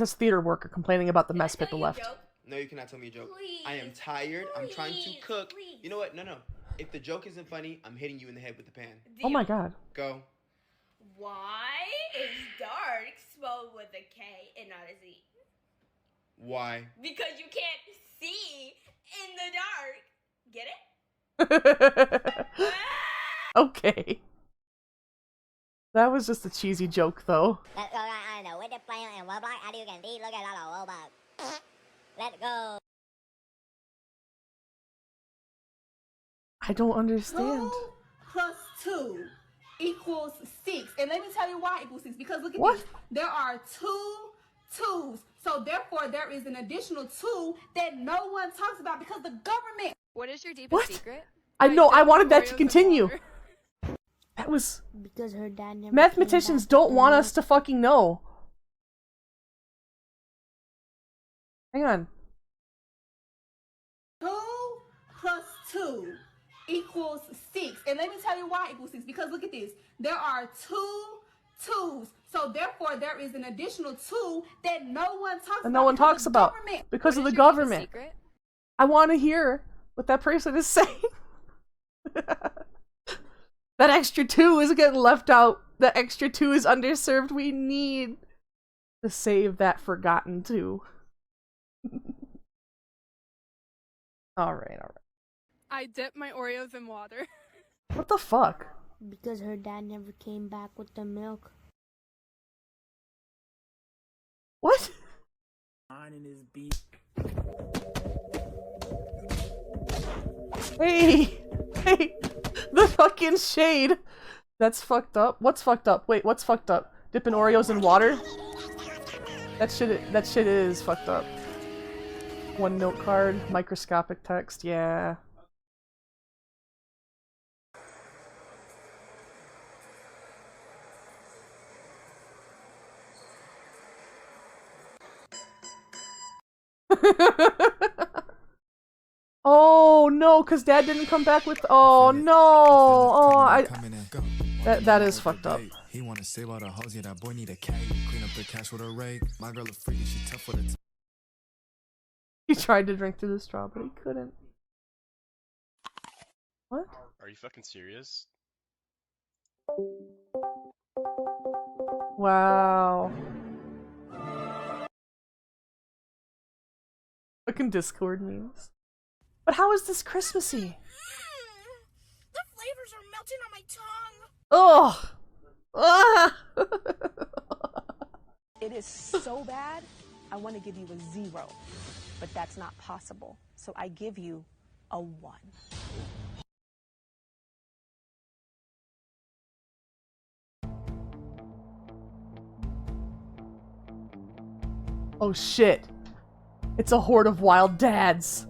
theater worker complaining about the mess people left. No, you cannot tell me a joke. Please, I am tired. I'm trying to cook. please. You know what? No. If the joke isn't funny, I'm hitting you in the head with the pan. Oh my god. Go. Why is dark spelled with a K and not a Z? Why? Because you can't see in the dark. Get it? Okay. That was just a cheesy joke, though. Let's go on the with the player and Roblox. As you can see, look at all the Roblox. Let's go. I don't understand. 2 plus 2 equals 6. And let me tell you why equals 6. Because look at What? this. There are 2 2s. So therefore, there is an additional 2 that no one talks about because the government. What is your deepest What? secret? I know, I wanted that to Oreos and continue. water. That was... Because her dad never Mathematicians don't want us to fucking know. Hang on. 2 plus 2 equals 6. And let me tell you why equals 6. Because look at this. There are 2 2s. So therefore, there is an additional 2 that no one talks about. And no one talks about. Because of the government. I want to hear what that person is saying. That extra 2 is getting left out. That extra 2 is underserved. We need to save that forgotten 2. Alright. I dip my Oreos in water. What the fuck? Because her dad never came back with the milk. What? Mine is beef. Hey! Hey! The fucking shade! That's fucked up. What's fucked up? Wait, what's fucked up? Dipping Oreos in water? That shit is fucked up. One note card, microscopic text, yeah. Oh no, cause dad didn't come back with. Oh no! Oh, that is fucked up. He wanna save all the hoes, yeah, that boy need a cake. Clean up the cash with a rake. My girl a freak and she tough with a He tried to drink through the straw, but he couldn't. What? Are you fucking serious? Wow. Fucking Discord memes. But how is this Christmassy? The flavors are melting on my tongue. Ugh! Ah! It is so bad, I want to give you a 0, but that's not possible. So I give you a 1. Oh shit. It's a horde of wild dads.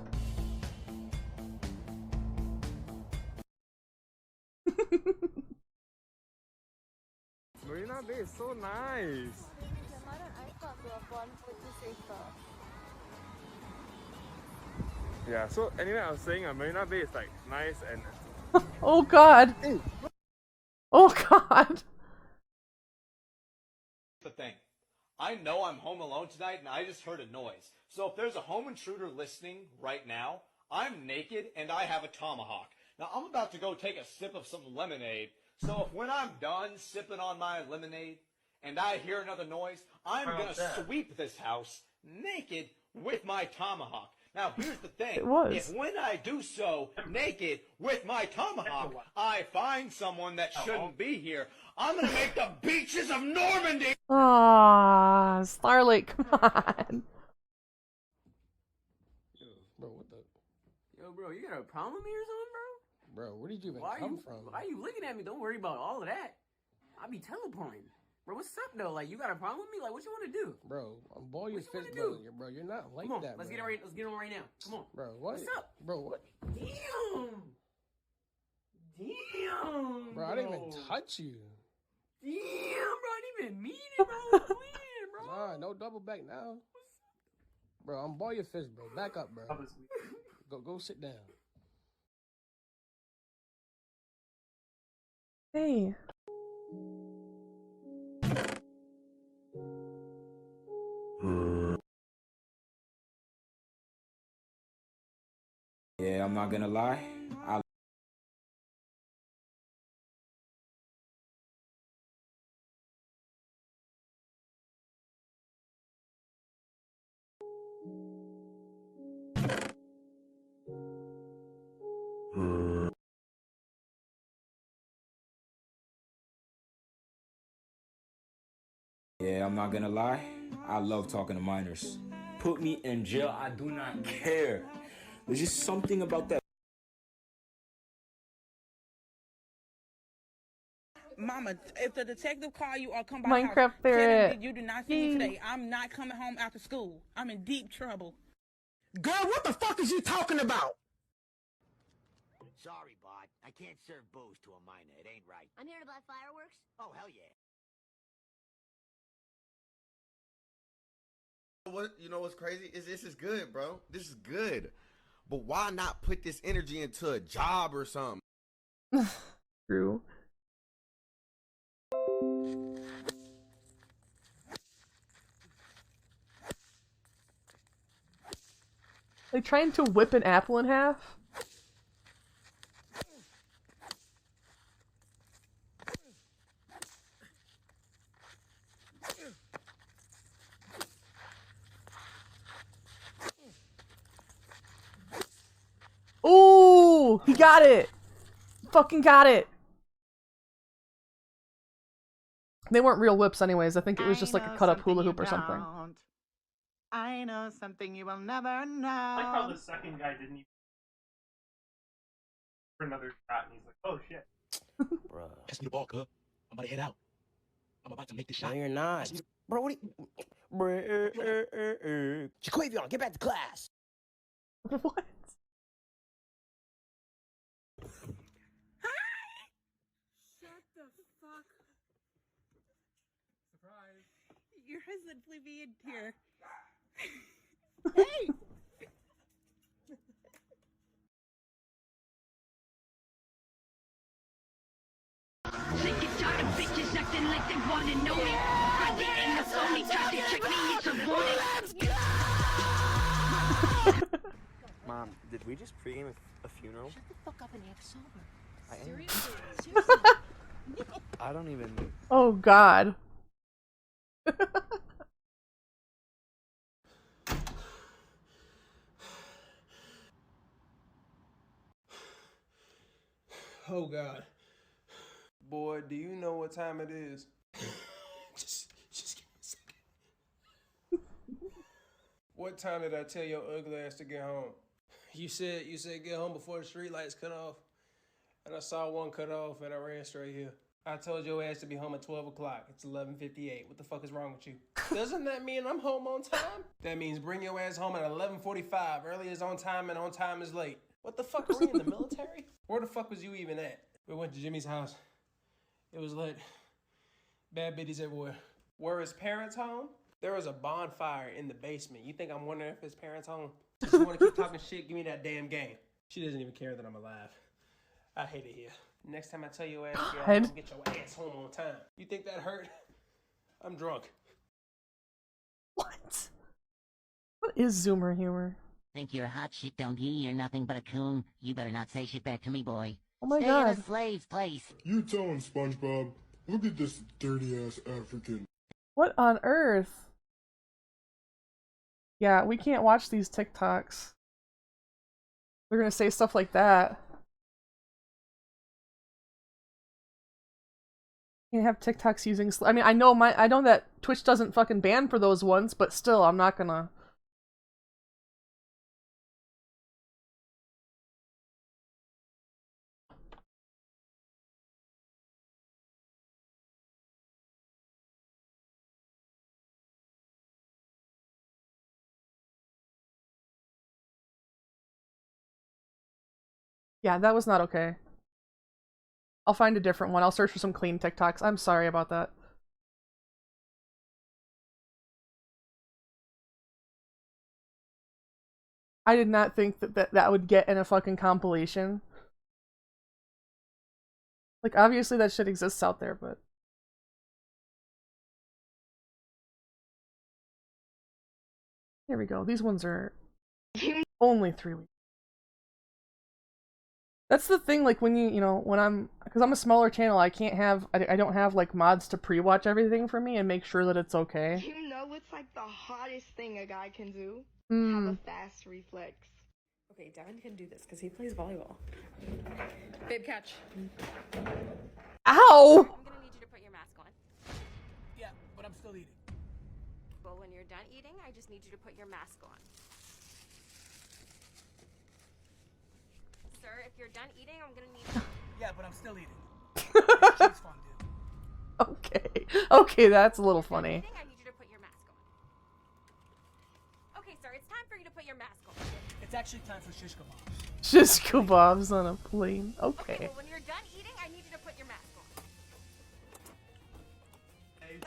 Marina Bay is so nice. Yeah, so anyway, I was saying Marina Bay is like nice and. Oh god. Oh god. The thing. I know I'm home alone tonight and I just heard a noise. So if there's a home intruder listening right now, I'm naked and I have a tomahawk. Now I'm about to go take a sip of some lemonade. So if when I'm done sipping on my lemonade and I hear another noise, I'm gonna sweep this house naked with my tomahawk. Now here's the thing. If when I do so naked with my tomahawk, I find someone that shouldn't be here, I'm gonna make the beaches of Normandy. Ah, Starlight, come on. Bro, what the? Yo, bro, you got a problem with me or something, bro? Bro, where did you even come from? Why are you looking at me? Don't worry about all of that. I be teleporting. Bro, what's up, though? Like, you got a problem with me? Like, what you want to do? Bro, I'm ball your fist, bro. You're not like Come on, that, let's bro. let's get on right now. Come on. Bro, what? What's up? Bro, what? Damn. Damn. Bro, I didn't even touch you. Damn, bro, I didn't even mean it, bro. I was playing, bro. Nah, no double back now. Bro, I'm ball your fist, bro. Back up, bro. Go sit down. Hey. Yeah, I'm not gonna lie. Yeah, I'm not gonna lie. I love talking to minors. Put me in jail, I do not care. There's just something about that. Mama, if the detective call you or come by Minecraft the house, tell them ferret. that you do not see me today. I'm not coming home after school. I'm in deep trouble. Girl, what the fuck is you talking about? Sorry, bud. I can't serve booze to a minor. It ain't right. I'm here to buy fireworks. Oh, hell yeah. What you know what's crazy is this is good, bro. This is good. But why not put this energy into a job or something? True. Like trying to whip an apple in half? Ooh, he got it. Fucking got it. They weren't real whips anyways. I think it was just like a cut up hula hoop or something. I know something you will never know. I like how the second guy didn't even for another shot, and he's like, "Oh shit." Bruh. Pass me the ball, cuz. I'm about to head out. I'm about to make this shot. No, you're not. Bro, what are you... Jaquavion, get back to class. What? Shut the fuck. Surprise. Your husband flew me in here. Hey! Sick and tired of bitches acting like they wanna know me. I ain't the phony type to check me, it's a warning. Mom, did we just pregame a funeral? Shut the fuck up and act sober. I am. Seriously? Seriously? I don't even... Oh god. Oh god. Boy, do you know what time it is? just give me a second. What time did I tell your ugly ass to get home? You said get home before the street lights cut off. And I saw one cut off and I ran straight here. I told your ass to be home at 12 o'clock. It's 11:58. What the fuck is wrong with you? Doesn't that mean I'm home on time? That means bring your ass home at 11:45. Early is on time and on time is late. What the fuck, are we in the military? Where the fuck was you even at? We went to Jimmy's house. It was lit. Bad biddies everywhere. Were his parents home? There was a bonfire in the basement. You think I'm wondering if his parents home? If you want to keep talking shit, give me that damn game. She doesn't even care that I'm alive. I hate it here. Next time I tell your ass, I'm gonna get your ass home on time. You think that hurt? I'm drunk. What? What is Zoomer humor? Think you're a hot shit, don't you? You're nothing but a coon. You better not say shit back to me, boy. Oh my Stay god. in a slave's place. You tell him, SpongeBob. Look at this dirty-ass African. What on earth? Yeah, we can't watch these TikToks. They're gonna say stuff like that. Can't have TikToks using I mean, I know that Twitch doesn't fucking ban for those ones, but still, I'm not gonna. Yeah, that was not okay. I'll find a different one. I'll search for some clean TikToks. I'm sorry about that. I did not think that would get in a fucking compilation. Like, obviously that shit exists out there, but... Here we go. These ones are only 3 weeks. That's the thing, like, when because I'm a smaller channel, I don't have, like, mods to pre-watch everything for me and make sure that it's okay. You know what's, like, the hottest thing a guy can do? Have a fast reflex. Okay, Devin can do this, because he plays volleyball. Babe, catch. Ow! I'm gonna need you to put your mask on. Yeah, but I'm still eating. Well, when you're done eating, I just need you to put your mask on. Sir, if you're done eating, I'm gonna need... Yeah, but I'm still eating. Okay. Okay, that's a little funny. I need you to put your mask on. Okay, sir, it's time for you to put your mask on. It's actually time for shish kebabs. Shish kebabs on a plane. Okay. Well, when you're done eating, I need you to put your mask on. Hey,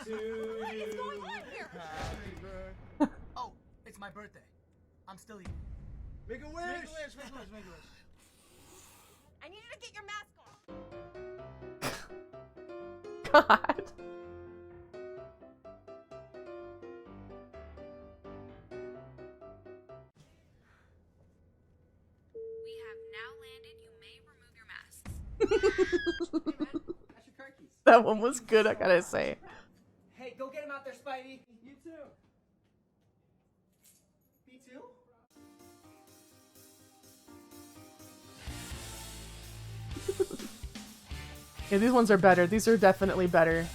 What is going on here? Oh, it's my birthday. I'm still eating. Make a wish! Make a wish, make a wish, make a wish. I need you to get your mask on. God. We have now landed. You may remove your masks. That one was good, I gotta say. Hey, go get him out there, Spidey. You too. Me too? Yeah, these ones are better. These are definitely better.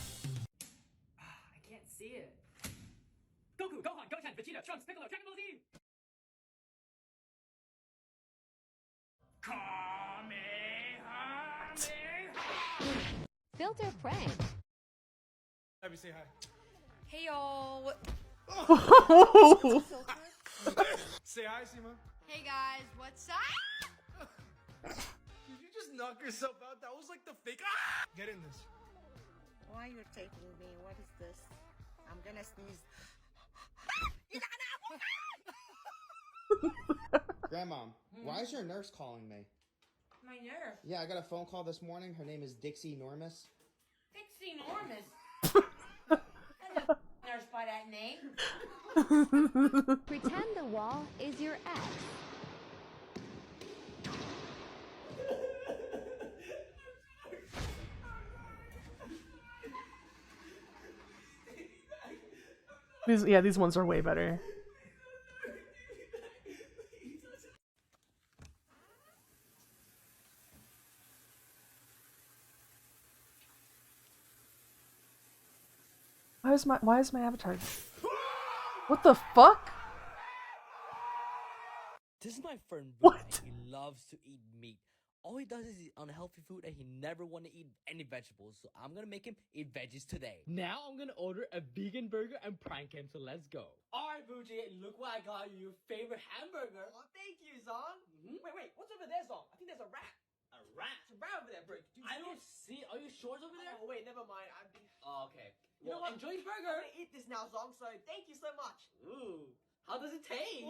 Filter prank. Let me say hi. Hey y'all. Say hi, Sima. Hey guys, what's up? Did you just knock yourself out? That was like the fake. Ah! Get in this. Why are you taking me? What is this? I'm gonna sneeze. Grandma, why is your nurse calling me? My nurse. Yeah, I got a phone call this morning. Her name is Dixie Normus. Dixie Normus. Nurse by that name. Pretend the wall is your ex. These ones are way better. Why is my avatar? What the fuck? This is my friend Bruno. What? He loves to eat meat. All he does is eat unhealthy food and he never want to eat any vegetables. So I'm gonna make him eat veggies today. Now I'm gonna order a vegan burger and prank him, so let's go. Alright, Bougie, look what I got you. Your favorite hamburger. Oh, thank you, Zong. Wait, what's over there, Zong? I think there's a rat. A rat? It's a rat over there, Brick. I don't see. Are you sure it's over there? Oh, wait, never mind. Oh, okay. You know what? Enjoy your burger. I'm gonna eat this now, Zong, so thank you so much. Ooh. How does it taste?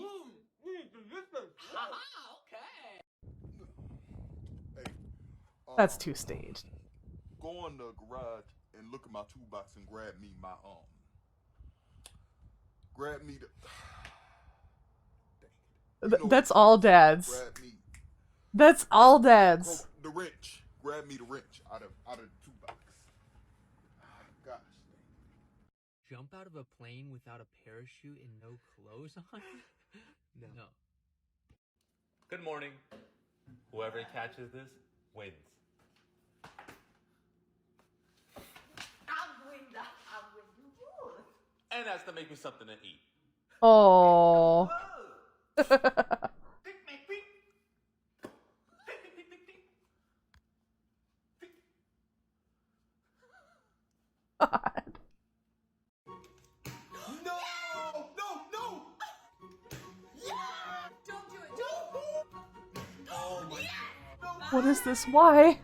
Delicious. Haha, okay. That's too staged. Go in the garage and look at my toolbox and grab me my grab me the That's all dads. grab me That's all dads. the wrench. Grab me the wrench out of the toolbox. Gosh. Jump out of a plane without a parachute and no clothes on? No. Good morning. Whoever catches this wins. And has to make me something to eat. Oh. No! Yeah! Don't do it! Don't! Oh my God. What is this? Why?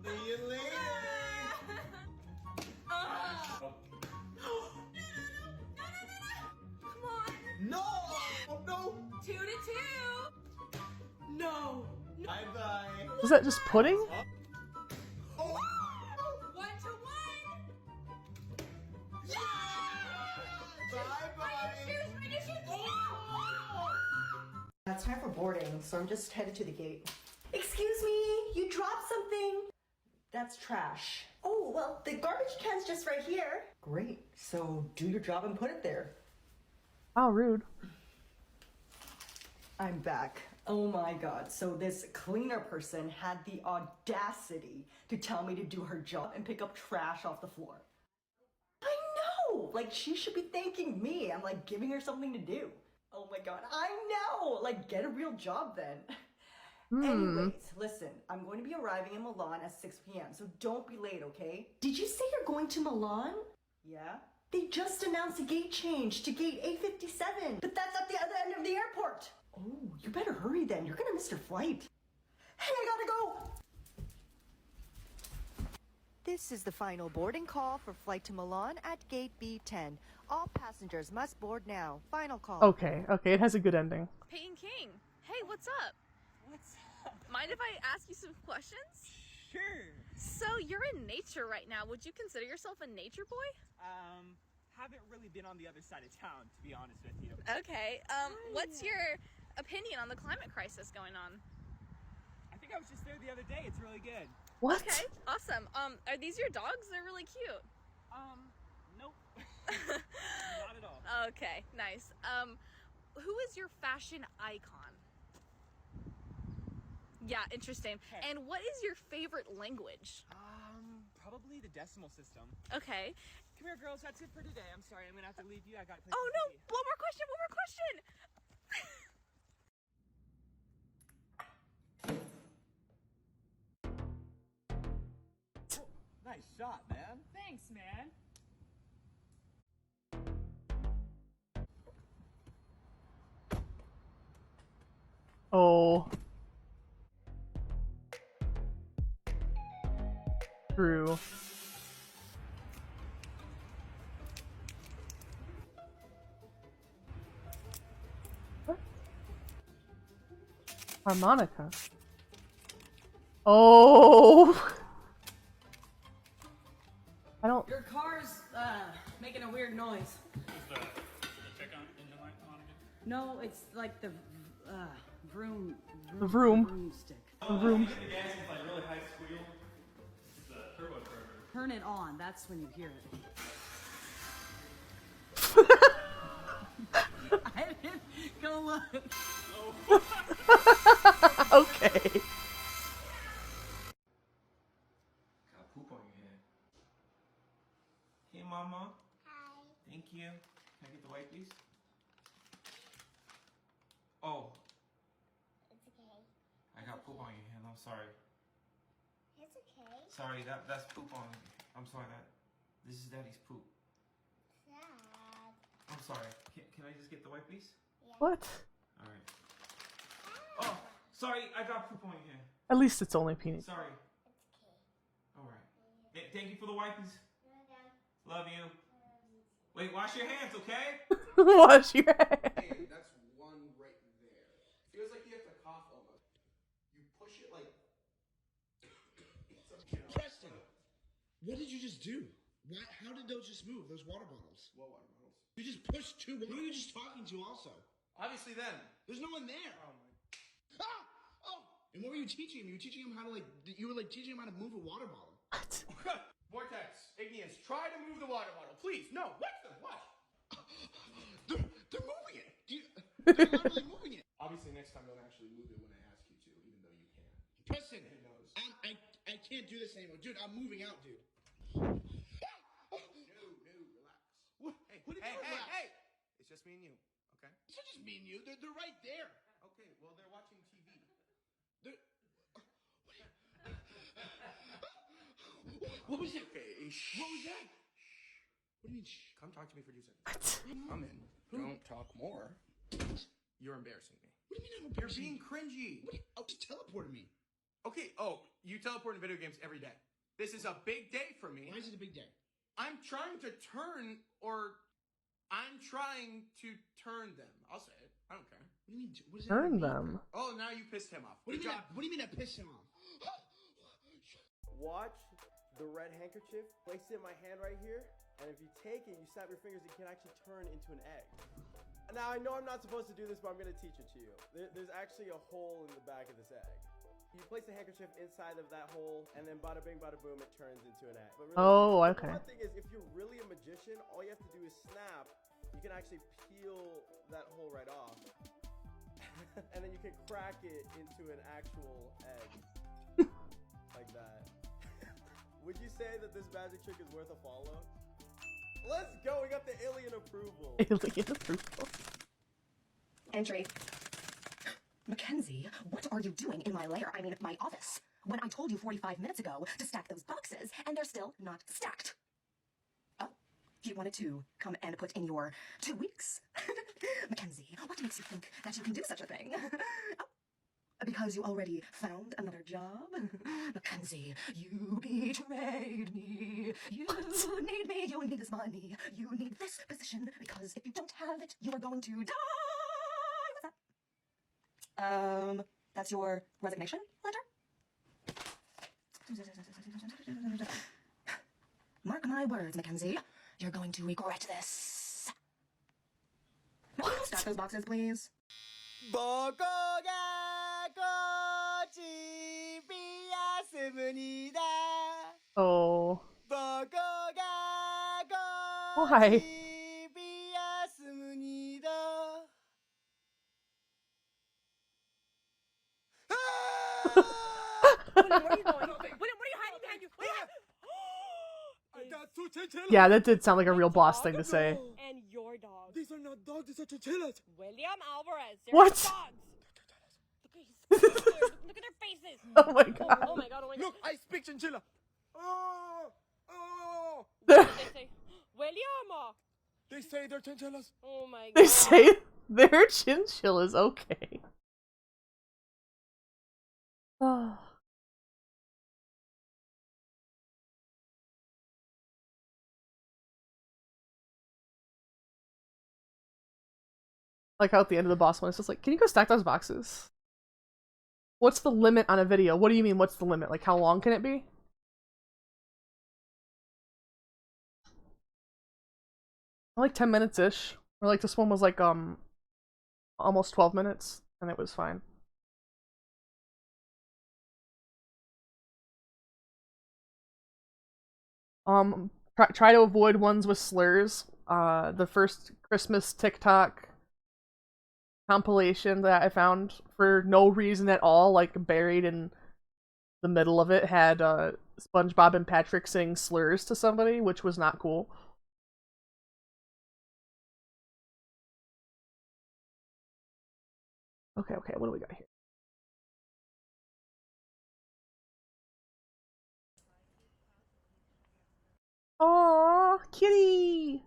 See you later! Come on. No! Oh no! 2 to 2. No! Bye-bye! Was that just pudding? 1 to 1. It's time for boarding, so I'm just headed to the gate. Excuse me, you dropped something. That's trash. Oh, well, the garbage can's just right here. Great, so do your job and put it there. How rude. I'm back. Oh my god, so this cleaner person had the audacity to tell me to do her job and pick up trash off the floor. I know! Like, she should be thanking me. I'm like giving her something to do. Oh my god, I know! Like, get a real job then. Anyways, listen, I'm going to be arriving in Milan at 6 p.m., so don't be late, okay? Did you say you're going to Milan? Yeah? They just announced a gate change to gate A57, but that's at the other end of the airport. Oh, you better hurry then. You're gonna miss your flight. Hey, I gotta go! This is the final boarding call for flight to Milan at gate B10. All passengers must board now. Final call. Okay, it has a good ending. Peyton King. Hey, what's up? What's up? Mind if I ask you some questions? Sure. So you're in nature right now. Would you consider yourself a nature boy? Haven't really been on the other side of town, to be honest with you. Okay. What's your opinion on the climate crisis going on? I think I was just there the other day. It's really good. What? Okay, awesome. Are these your dogs? They're really cute. Nope. Not at all. Okay, nice. Who is your fashion icon? Yeah, interesting. Okay. And what is your favorite language? Probably the decimal system. Okay. Come here, girls. That's it for today. I'm sorry. I'm gonna have to leave you. I got. Oh no! One more question. One more question. Nice shot, man. Thanks, man. Oh. True. What? Harmonica. Oh. I don't. Your car's making a weird noise. Is the check on engine light on again? No, it's like the vroom. The vroom. Broomstick. The vroom. The gas is like really high squeal. It's a turbo turner. Turn it on. That's when you hear it. I didn't go look. Okay. Got poop on your hand. Hey, Mama. Hi. Thank you. Can I get the white, please? Oh, It's okay. I got poop on your hand. I'm sorry. It's okay. Sorry, that's poop on. I'm sorry. This is Daddy's poop. Sad. I'm sorry. Can I just get the white, please? Yeah. What? All right. Oh, sorry. I got poop on your hand. At least it's only peanut. Sorry. It's okay. All right. Thank you for the wipes. No, Love you. Wait, wash your hands, okay? Wash your hands. Hey, that's one right there. Feels like you have to cough almost. You push it like. Preston, what did you just do? How did those just move? Those water bottles. What water bottles? You just pushed two. Who are you just talking to? Also, Obviously, then. there's no one there. Oh my. Ah! Oh! And what were you teaching him? You were teaching him how to You were teaching him how to move a water bottle. Vortex, Igneous, try to move the water bottle, please. No, what the what? They're moving it. They're literally moving it. Obviously, next time don't actually move it when I ask you to, even though you can. Preston, He knows. I can't do this anymore, dude. I'm moving out, dude. No, relax. What? What did you relax? Hey! It's just me and you, okay? It's not just me and you. They're right there. Okay, well, they're watching TV. What was it? Okay, What was that? What do you mean? Come talk to me for 2 seconds. Come in. Don't talk more. You're embarrassing me. What do you mean I'm You're embarrassing being cringy. Oh, just teleported me. Okay, you teleport in video games every day. This is a big day for me. Why is it a big day? I'm trying to turn them. I'll say it. I don't care. What do you mean? What does Turn that mean? them. Oh, now you pissed him off. What do Good you mean? job. What do you mean I pissed him off? Watch the red handkerchief. Place it in my hand right here. And if you take it, you snap your fingers, it can actually turn into an egg. Now, I know I'm not supposed to do this, but I'm going to teach it to you. There's actually a hole in the back of this egg. You place the handkerchief inside of that hole, and then bada bing, bada boom, it turns into an egg. But really, Oh, okay. The one thing is, if you're really a magician, all you have to do is snap. You can actually peel that hole right off. And then you can crack it into an actual egg. Like that. Would you say that this magic trick is worth a follow? Let's go, we got the alien approval. Alien approval. Entry. Mackenzie, what are you doing in my lair? I mean, my office. When I told you 45 minutes ago to stack those boxes, and they're still not stacked. Oh, you wanted to come and put in your 2 weeks? Mackenzie, what makes you think that you can do such a thing? Oh, because you already found another job? Mackenzie, you betrayed me. You need me, you need this money. You need this position, because if you don't have it, you are going to die. What's that? That's your resignation letter? Mark my words, Mackenzie. You're going to regret this. Stack those boxes, please. Oh. Why? Where are you going? What are you hiding behind you? What are you got 2 chinchillas. Yeah, that did sound like a real boss thing to say. And your dog. These are not dogs, these are chinchillas. William Alvarez. They're What? dogs. Look at their faces. Oh my god. Oh my god. Oh my god. Look, I speak chinchilla. Oh, oh. What did they say? William. They say they're chinchillas. Oh my god. They say they're chinchillas. Okay. Oh. Like how at the end of the boss one, it's just like, can you go stack those boxes? What's the limit on a video? What do you mean, what's the limit? Like, how long can it be? Like 10 minutes-ish. Or like this one was like, almost 12 minutes, and it was fine. Try to avoid ones with slurs. The first Christmas TikTok compilation that I found for no reason at all, like buried in the middle of it, had SpongeBob and Patrick saying slurs to somebody, which was not cool. Okay, what do we got here? Aww, kitty!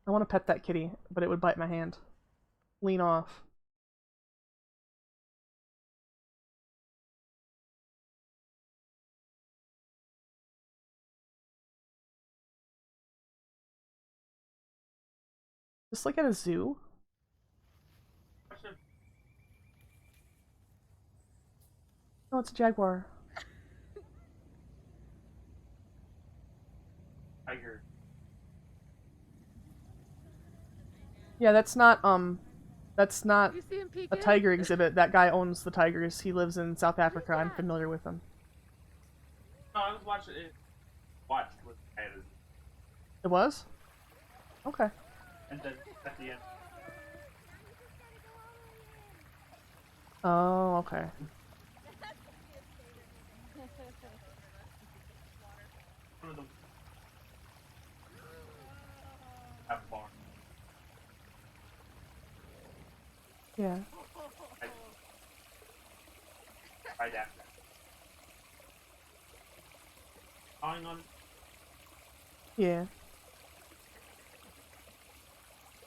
I want to pet that kitty, but it would bite my hand. Lean off. Just like at a zoo? Oh, it's a jaguar. Tiger. Yeah, that's not You see him a peeking? tiger exhibit. That guy owns the tigers. He lives in South Africa. I'm familiar with him. No, I was watching it. Watch what it is. It was? Okay. And then at the end. Oh, okay. One of them. Have a bar. Yeah. Right after. Calling on. Yeah.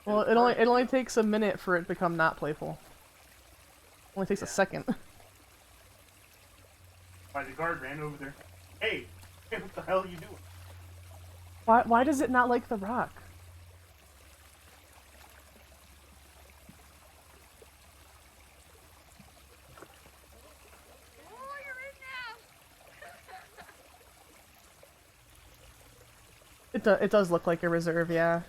Well, it only takes a minute for it to become not playful. Only takes a second. Why the guard ran over there. Hey, what the hell are you doing? Why does it not like the rock? It does look like a reserve, yeah.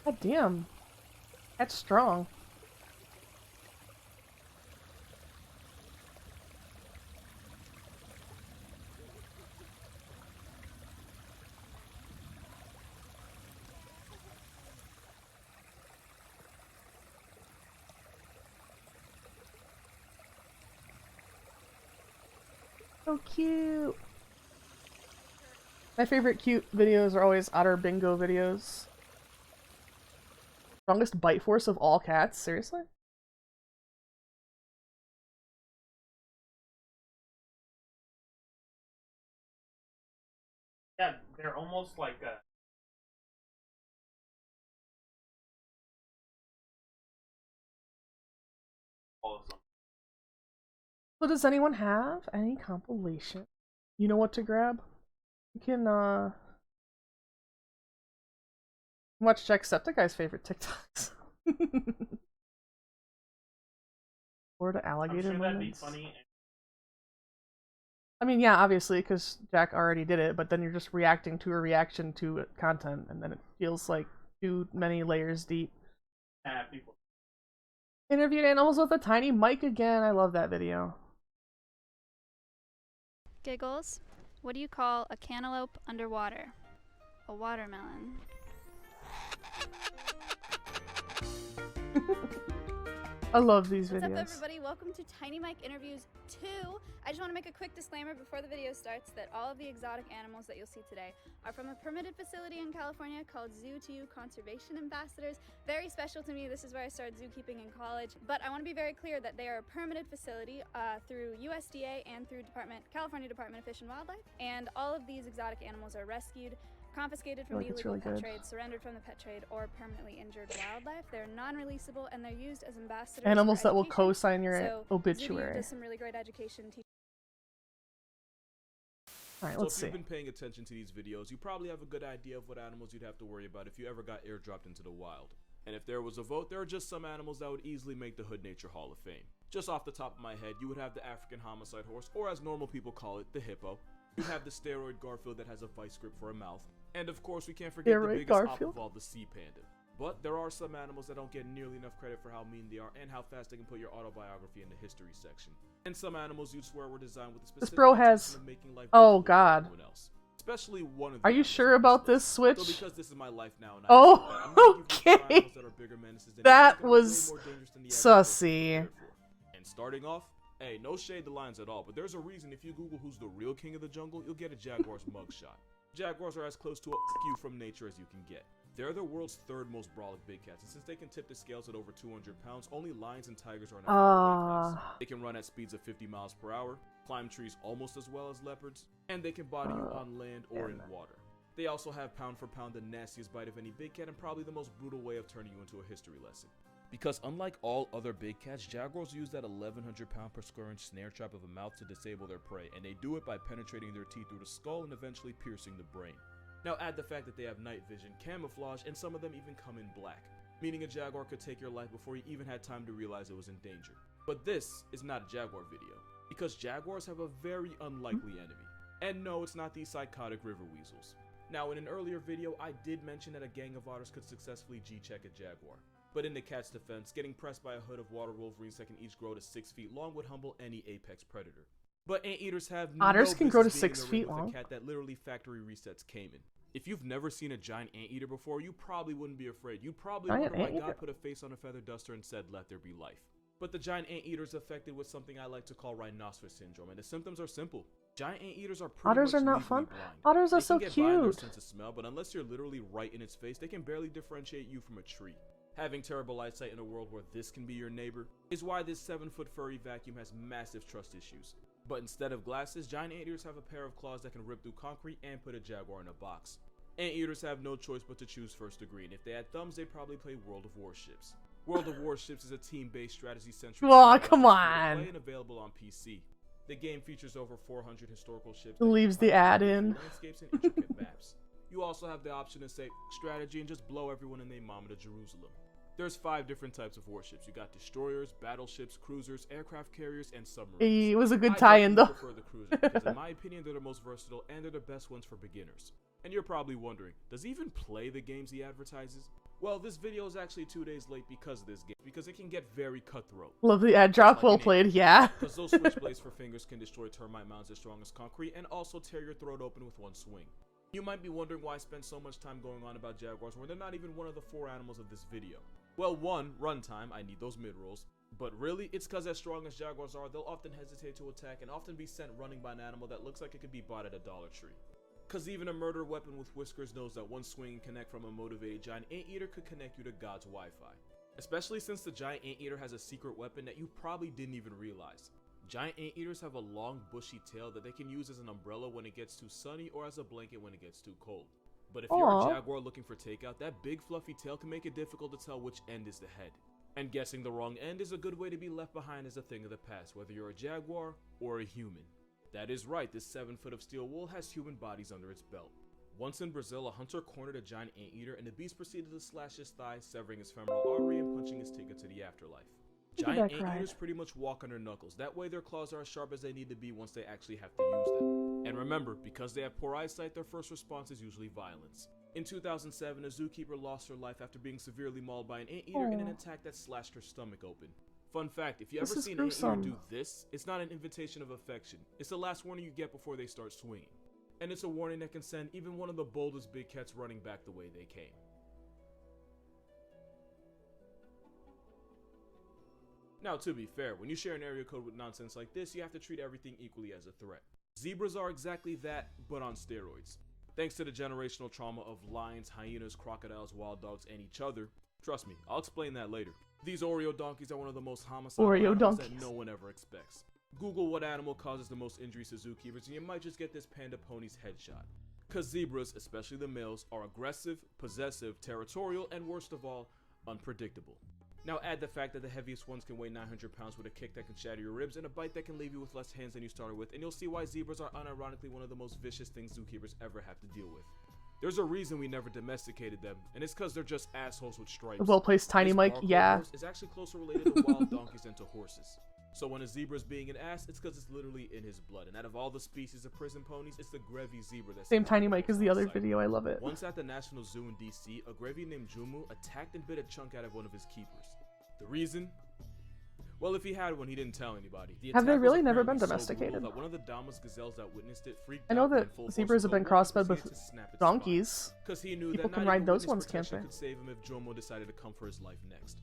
God damn. That's strong. So cute. My favorite cute videos are always otter bingo videos. Strongest bite force of all cats? Seriously? Yeah, they're almost like a. All of them. So does anyone have any compilation? You know what to grab? You can watch Jacksepticeye's favorite TikToks. Florida alligator I'm sure that'd be moments. funny. I mean, yeah, obviously, because Jack already did it, but then you're just reacting to a reaction to content, and then it feels like too many layers deep. People Interviewed animals with a tiny mic again. I love that video. Giggles. What do you call a cantaloupe underwater? A watermelon. I love these What's videos. up, everybody? Welcome to Tiny Mike Interviews 2. I just want to make a quick disclaimer before the video starts that all of the exotic animals that you'll see today are from a permitted facility in California called Zoo2 Conservation Ambassadors. Very special to me. This is where I started zookeeping in college. But I want to be very clear that they are a permitted facility through USDA and through California Department of Fish and Wildlife. And all of these exotic animals are rescued, confiscated from the illegal pet trade, surrendered from the pet trade, or permanently injured wildlife. They're non-releasable and they're used as ambassadors. Animals for that will education. co-sign your So obituary. Zoo does some really great education. Alright, So let's if see. you've been paying attention to these videos, you probably have a good idea of what animals you'd have to worry about if you ever got airdropped into the wild. And if there was a vote, there are just some animals that would easily make the Hood Nature Hall of Fame. Just off the top of my head, you would have the African homicide horse, or as normal people call it, the hippo. You'd have the steroid Garfield that has a vice grip for a mouth. And of course, we can't forget the biggest op of all, the sea panda. But there are some animals that don't get nearly enough credit for how mean they are and how fast they can put your autobiography in the history section. And some animals you'd swear were designed with a specific This bro has... of making life Oh god. else. Especially one of Are you sure about this Switch? So because this is my life now, and oh, okay. That was sussy. And starting off, hey, no shade to lions at all, but there's a reason if you Google who's the real king of the jungle, you'll get a jaguar's mugshot. Jaguars are as close to a you from nature as you can get. They're the world's third most brolic big cats, and since they can tip the scales at over 200 pounds, only lions and tigers are not. They can run at speeds of 50 miles per hour, climb trees almost as well as leopards, and they can body you on land or in water. They also have pound for pound the nastiest bite of any big cat and probably the most brutal way of turning you into a history lesson. Because unlike all other big cats, jaguars use that 1,100 pound per square inch snare trap of a mouth to disable their prey, and they do it by penetrating their teeth through the skull and eventually piercing the brain. Now add the fact that they have night vision, camouflage, and some of them even come in black, meaning a jaguar could take your life before you even had time to realize it was in danger. But this is not a jaguar video, because jaguars have a very unlikely enemy. And no, it's not these psychotic river weasels. Now in an earlier video, I did mention that a gang of otters could successfully G-check a jaguar. But in the cat's defense, getting pressed by a hood of water wolverines that can each grow to 6 feet long would humble any apex predator. But anteaters have otters no can grow to business being 6 in the ring feet with long. a cat that literally factory resets came in. If you've never seen a giant anteater before, you probably wouldn't be afraid. You'd probably wonder why God put a face on a feather duster and said, "Let there be life." But the giant anteater is affected with something I like to call rhinoceros syndrome, and the symptoms are simple. Giant anteaters are pretty Otters much are not legally fun. blind. Otters are They so can get by on their cute. sense of smell, but unless you're literally right in its face, they can barely differentiate you from a tree. Having terrible eyesight in a world where this can be your neighbor is why this 7-foot furry vacuum has massive trust issues. But instead of glasses, giant anteaters have a pair of claws that can rip through concrete and put a jaguar in a box. Anteaters have no choice but to choose first degree, and if they had thumbs, they'd probably play World of Warships. World of Warships is a team-based strategy-centric Aw, come on. play and available on PC. The game features over 400 historical ships. Leaves the ad in. Landscapes and intricate maps. You also have the option to say strategy and just blow everyone and their mama to Jerusalem. There's 5 different types of warships. You got destroyers, battleships, cruisers, aircraft carriers, and submarines. It was a good I tie-in, though. definitely prefer the cruisers because in my opinion they're the most versatile and they're the best ones for beginners. And you're probably wondering, does he even play the games he advertises? Well, this video is actually 2 days late because of this game, because it can get very cutthroat. Love the ad drop, well played, yeah. Because those switchblades for fingers can destroy termite mounds as strong as concrete and also tear your throat open with one swing. You might be wondering why I spend so much time going on about jaguars when they're not even one of the 4 animals of this video. Well, 1, runtime, I need those mid-rolls. But really, it's because as strong as jaguars are, they'll often hesitate to attack and often be sent running by an animal that looks like it could be bought at a Dollar Tree. Cause even a murder weapon with whiskers knows that one swing and connect from a motivated giant anteater could connect you to God's Wi-Fi. Especially since the giant anteater has a secret weapon that you probably didn't even realize. Giant anteaters have a long bushy tail that they can use as an umbrella when it gets too sunny or as a blanket when it gets too cold. But if you're a jaguar looking for takeout, that big fluffy tail can make it difficult to tell which end is the head. And guessing the wrong end is a good way to be left behind as a thing of the past, whether you're a jaguar or a human. That is right, this 7 foot of steel wool has human bodies under its belt. Once in Brazil, a hunter cornered a giant anteater and the beast proceeded to slash his thigh, severing his femoral artery and punching his ticket to the afterlife. Giant anteaters pretty much walk on their knuckles, that way their claws are as sharp as they need to be once they actually have to use them. And remember, because they have poor eyesight, their first response is usually violence. In 2007, a zookeeper lost her life after being severely mauled by an anteater in an attack that slashed her stomach open. Fun fact, if you ever see an anteater do this, it's not an invitation of affection. It's the last warning you get before they start swinging. And it's a warning that can send even one of the boldest big cats running back the way they came. Now, to be fair, when you share an area code with nonsense like this, you have to treat everything equally as a threat. Zebras are exactly that, but on steroids. Thanks to the generational trauma of lions, hyenas, crocodiles, wild dogs, and each other. Trust me, I'll explain that later. These Oreo donkeys are one of the most homicidal animals that no one ever expects. Google what animal causes the most injuries to zookeepers and you might just get this panda pony's headshot. Cause zebras, especially the males, are aggressive, possessive, territorial, and worst of all, unpredictable. Now add the fact that the heaviest ones can weigh 900 pounds with a kick that can shatter your ribs and a bite that can leave you with less hands than you started with, and you'll see why zebras are unironically one of the most vicious things zookeepers ever have to deal with. There's a reason we never domesticated them, and it's because they're just assholes with stripes. Well-placed Tiny Mike, yeah. Is actually closer related to wild donkeys than to horses. So when a zebra is being an ass, it's because it's literally in his blood. And out of all the species of prison ponies, it's the Grevy's zebra that's Same Tiny Mike as the other video, I love it. Once at the National Zoo in DC, a Grevy named Jumu attacked and bit a chunk out of one of his keepers. The reason? Well, if he had one, he didn't tell anybody. Have they really never been domesticated? That one of the Damas gazelles that witnessed it freaked I know out that and zebras have been crossbred with donkeys. Because he knew People that can not ride even those witness ones, can't protection they? could save him if Jomo decided to come for his life next.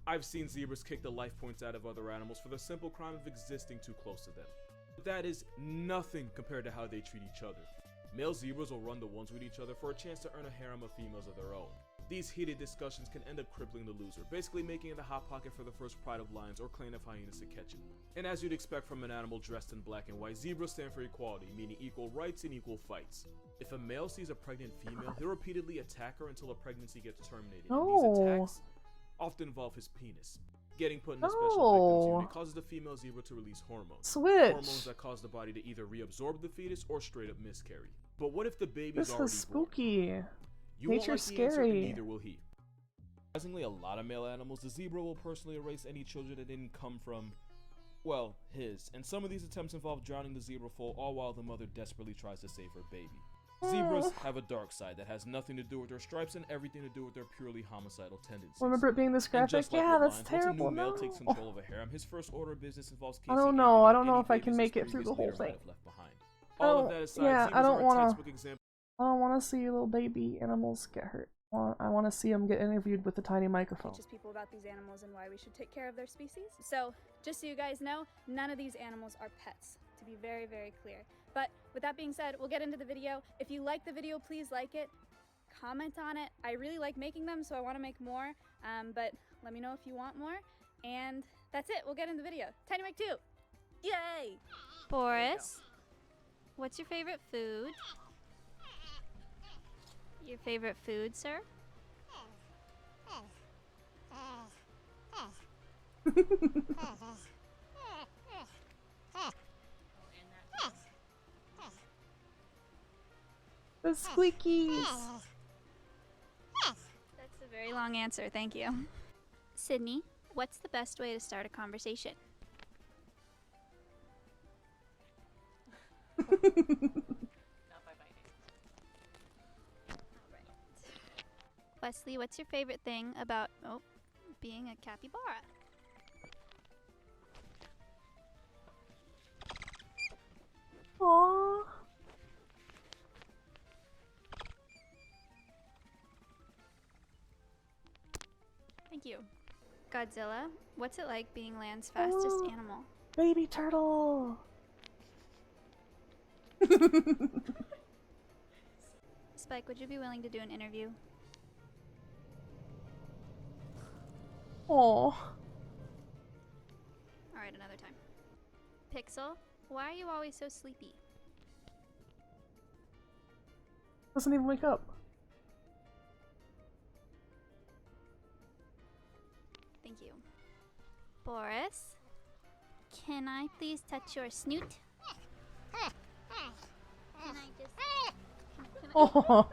I've seen zebras kick the life points out of other animals for the simple crime of existing too close to them. But that is nothing compared to how they treat each other. Male zebras will run the ones with each other for a chance to earn a harem of females of their own. These heated discussions can end up crippling the loser, basically making it a hot pocket for the first pride of lions or clan of hyenas to catch him. And as you'd expect from an animal dressed in black and white, zebras stand for equality, meaning equal rights and equal fights. If a male sees a pregnant female, he'll repeatedly attack her until a pregnancy gets terminated. And these attacks often involve his penis. Getting put in a special victims unit causes the female zebra to release hormones. Hormones that cause the body to either reabsorb the fetus or straight up miscarry. But what if the baby's already This is spooky. born? You won't Nature's like the answer, and scary. neither will he. Surprisingly, a lot of male animals, the zebra will personally erase any children that didn't come from, well, his. And some of these attempts involve drowning the zebra full, all while the mother desperately tries to save her baby. Zebras have a dark side that has nothing to do with their stripes and everything to do with their purely homicidal tendencies. Remember it being this And graphic? just like Yeah, with that's lions, terrible. Once a new male No. takes control of a harem, his first order of business involves I casing don't know. I don't know any if I can babies make his it through the previous whole leader might thing. have left behind. All of that aside, zebras I don't are a want textbook to. example. I don't want to see little baby animals get hurt. I want to see them get interviewed with a tiny microphone. Teaches people about these animals and why we should take care of their species. So, just so you guys know, none of these animals are pets, to be very, very clear. But with that being said, we'll get into the video. If you like the video, please like it. Comment on it. I really like making them, so I want to make more. But let me know if you want more. And that's it. We'll get into the video. Tiny Mike 2. Yay! Boris, what's your favorite food? Your favorite food, sir? The squeakies. That's a very long answer, thank you. Sydney, what's the best way to start a conversation? Wesley, what's your favorite thing about being a capybara? Aww. Thank you. Godzilla, what's it like being land's fastest animal? Baby turtle. Spike, would you be willing to do an interview? Aww. Alright, another time. Pixel, why are you always so sleepy? Doesn't even wake up. Thank you. Boris, can I please touch your snoot? Can I just... Oh.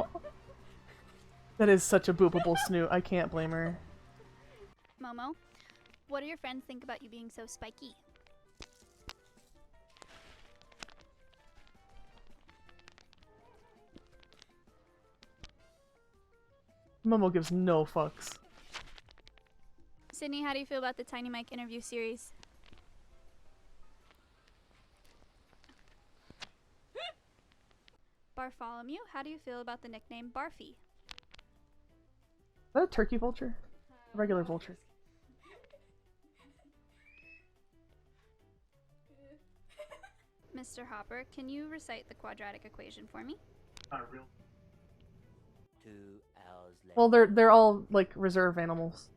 That is such a boopable snoot. I can't blame her. Momo, what do your friends think about you being so spiky? Momo gives no fucks. Sydney, how do you feel about the Tiny Mike interview series? Bartholomew, how do you feel about the nickname Barfy? Is that a turkey vulture? A regular vulture. Mr. Hopper, can you recite the quadratic equation for me? Not real. 2 hours later. Well, they're all like reserve animals.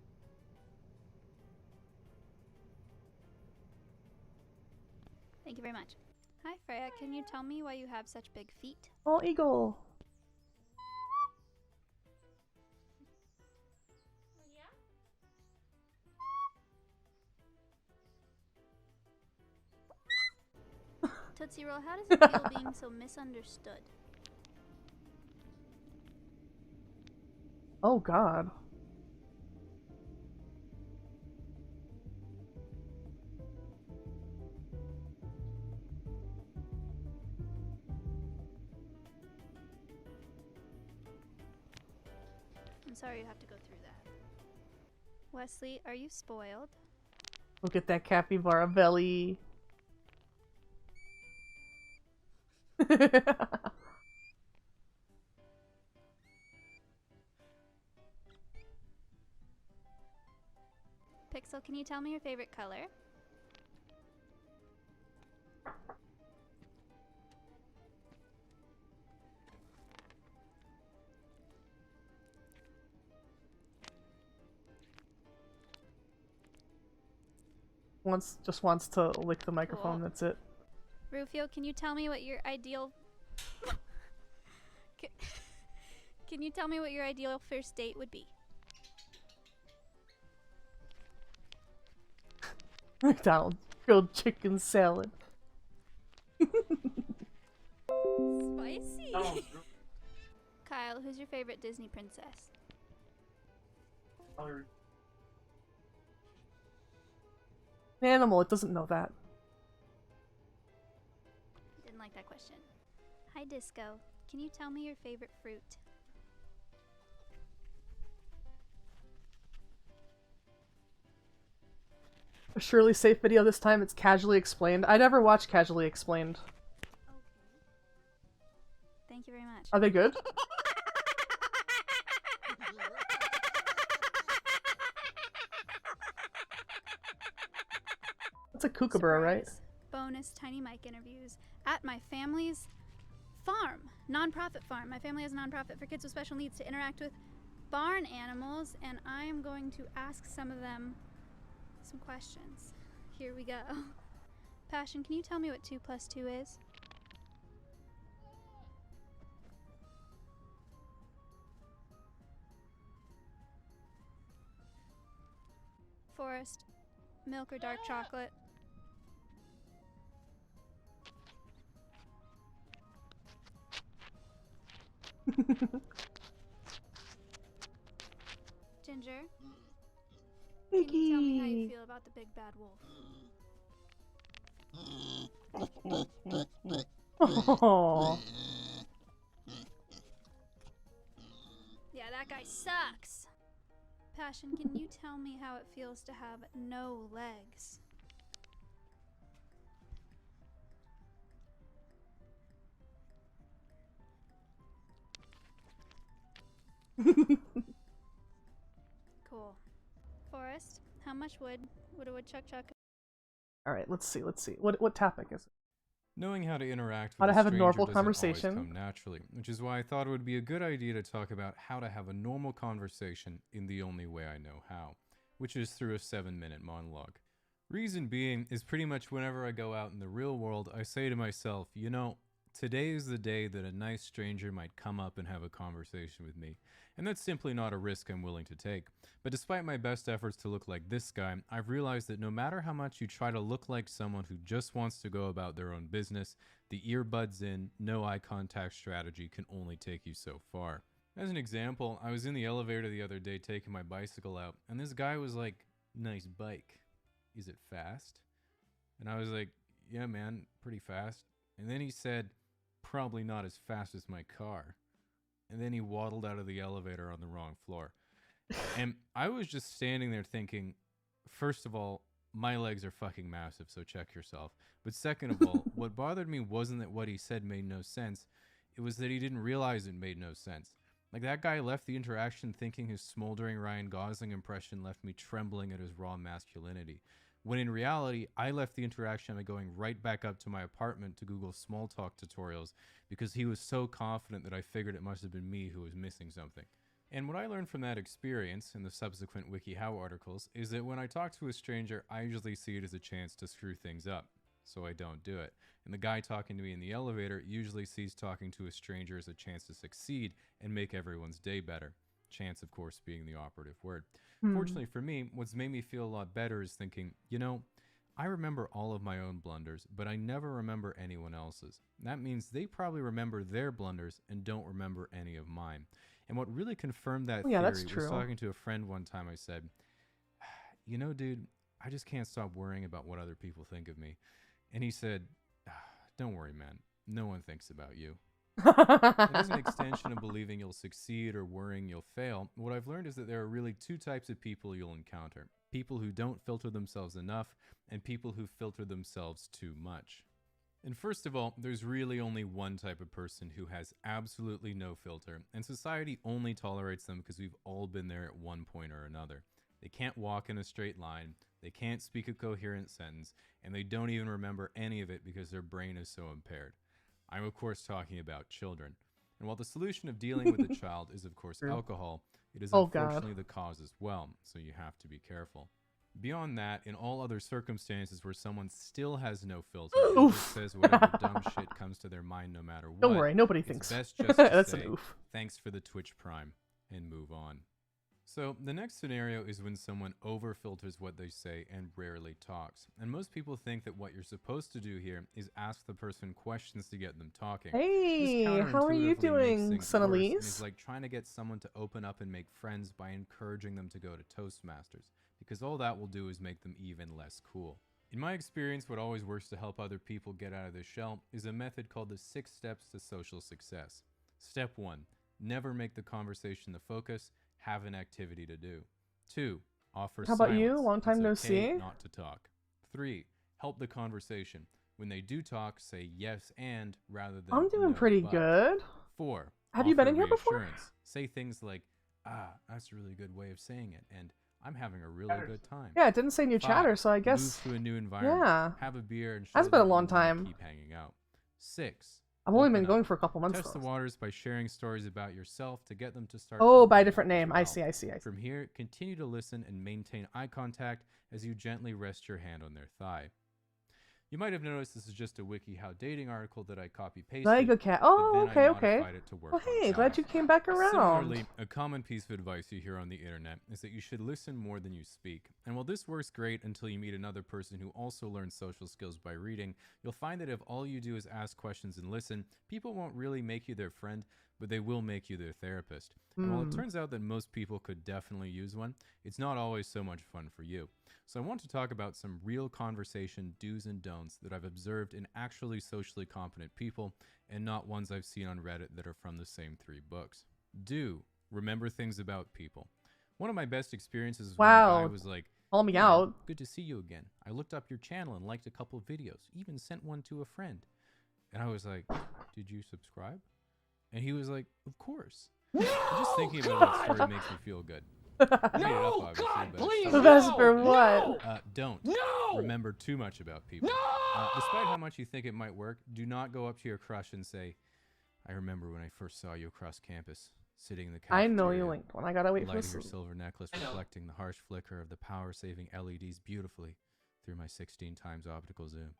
Thank you very much. Hi, Freya. Can you tell me why you have such big feet? Oh, eagle. Tootsie Roll, how does it feel being so misunderstood? Oh God. I'm sorry you have to go through that. Wesley, are you spoiled? Look at that capybara belly. Pixel, can you tell me your favorite color? Just wants to lick the microphone, Cool. that's it. Rufio, can you tell me what your ideal... Can you tell me what your ideal first date would be? McDonald's grilled chicken salad. Spicy! Oh, Kyle, who's your favorite Disney princess? Animal, it doesn't know that. Didn't like that question. Hi, Disco. Can you tell me your favorite fruit? A surely safe video this time, it's Casually Explained. I never watched Casually Explained. Thank you very much. Are they good? That's a kookaburra, right? Surprise. Bonus Tiny Mike interviews at my family's farm, nonprofit farm. My family has a nonprofit for kids with special needs to interact with barn animals, and I am going to ask some of them some questions. Here we go. Passion, can you tell me what 2 + 2 is? Forest, milk or dark chocolate? Ginger, can you tell me how you feel about the big bad wolf? Oh. Yeah, that guy sucks. Passion, can you tell me how it feels to have no legs? Cool. Forrest, how much wood would a woodchuck chuck? Alright, let's see. What topic is it? Knowing how to interact with How to a have a stranger normal doesn't conversation. always come naturally, which is why I thought it would be a good idea to talk about how to have a normal conversation in the only way I know how, which is through a 7-minute monologue. Reason being is pretty much whenever I go out in the real world, I say to myself, you know, today is the day that a nice stranger might come up and have a conversation with me, and that's simply not a risk I'm willing to take. But despite my best efforts to look like this guy, I've realized that no matter how much you try to look like someone who just wants to go about their own business, the earbuds in, no eye contact strategy can only take you so far. As an example, I was in the elevator the other day taking my bicycle out, and this guy was like, "Nice bike. Is it fast?" And I was like, "Yeah, man, pretty fast." And then he said, "Probably not as fast as my car." and then he waddled out of the elevator on the wrong floor. And I was just standing there thinking, first of all, my legs are fucking massive, so check yourself. But second of all, what bothered me wasn't that what he said made no sense. It was that he didn't realize it made no sense. Like, that guy left the interaction thinking his smoldering Ryan Gosling impression left me trembling at his raw masculinity. When in reality, I left the interaction by going right back up to my apartment to Google small talk tutorials because he was so confident that I figured it must have been me who was missing something. And what I learned from that experience in the subsequent WikiHow articles is that when I talk to a stranger, I usually see it as a chance to screw things up, so I don't do it. And the guy talking to me in the elevator usually sees talking to a stranger as a chance to succeed and make everyone's day better. Chance, of course, being the operative word. Fortunately for me, what's made me feel a lot better is thinking, you know, I remember all of my own blunders, but I never remember anyone else's. That means they probably remember their blunders and don't remember any of mine. And what really confirmed that theory was talking to a friend one time. I said, you know, dude, I just can't stop worrying about what other people think of me. And he said, don't worry, man. No one thinks about you. It is an extension of believing you'll succeed or worrying you'll fail. What I've learned is that there are really two types of people you'll encounter. People who don't filter themselves enough and people who filter themselves too much. And first of all, there's really only one type of person who has absolutely no filter, and society only tolerates them because we've all been there at one point or another. They can't walk in a straight line, they can't speak a coherent sentence, and they don't even remember any of it because their brain is so impaired. I'm of course talking about children. And while the solution of dealing with a child is of course alcohol, it is unfortunately the cause as well, so you have to be careful. Beyond that, in all other circumstances where someone still has no filter and just says whatever dumb shit comes to their mind no matter what, Don't worry, nobody it's thinks. best just to That's say, an oof. thanks for the Twitch Prime, and move on. So, the next scenario is when someone over-filters what they say and rarely talks. And most people think that what you're supposed to do here is ask the person questions to get them talking. Hey, how are you doing, Sonalise? It's like trying to get someone to open up and make friends by encouraging them to go to Toastmasters, because all that will do is make them even less cool. In my experience, what always works to help other people get out of their shell is a method called the 6 steps to social success. Step 1, never make the conversation the focus. Have an activity to do. 2, offer How about silence. you? Long time no It's okay see. not to talk. 3, help the conversation. When they do talk, say yes and rather than I'm doing no, pretty but. good. 4, Have you been offer in here before? reassurance. Say things like, that's a really good way of saying it, and I'm having a really good time. Yeah, it didn't say new 5, chatter, so I guess. move to a new environment. Yeah. Have a beer and show That's been a that long you wanna time. Keep hanging out. 6, I've only open been up. going for a couple months. Test the though. waters by sharing stories about yourself to get them to start. Oh, by a opening different up as name. I well. see, I see. From here, continue to listen and maintain eye contact as you gently rest your hand on their thigh. You might have noticed this is just a WikiHow dating article that I copy-pasted. Lego cat. Oh, but then I okay. modified it to work Well, on hey, guys. glad you came back around. Similarly, a common piece of advice you hear on the internet is that you should listen more than you speak. And while this works great until you meet another person who also learns social skills by reading, you'll find that if all you do is ask questions and listen, people won't really make you their friend, but they will make you their therapist. And while it turns out that most people could definitely use one, it's not always so much fun for you. So I want to talk about some real conversation do's and don'ts that I've observed in actually socially competent people and not ones I've seen on Reddit that are from the same 3 books. Do remember things about people. One of my best experiences was when a guy was like, call me "Hey, man, out. good to see you again. I looked up your channel and liked a couple videos, even sent one to a friend." And I was like, "Did you subscribe?" And he was like, "Of course." And just thinking about that story makes me feel good. I made it up, obviously, but it's The best for what? don't remember too much about people. Despite how much you think it might work, do not go up to your crush and say, "I remember when I first saw you across campus, sitting in the cafeteria. I know you linked one. I gotta wait for lighting this. your silver necklace, reflecting the harsh flicker of the power-saving LEDs beautifully through my 16 times optical zoom."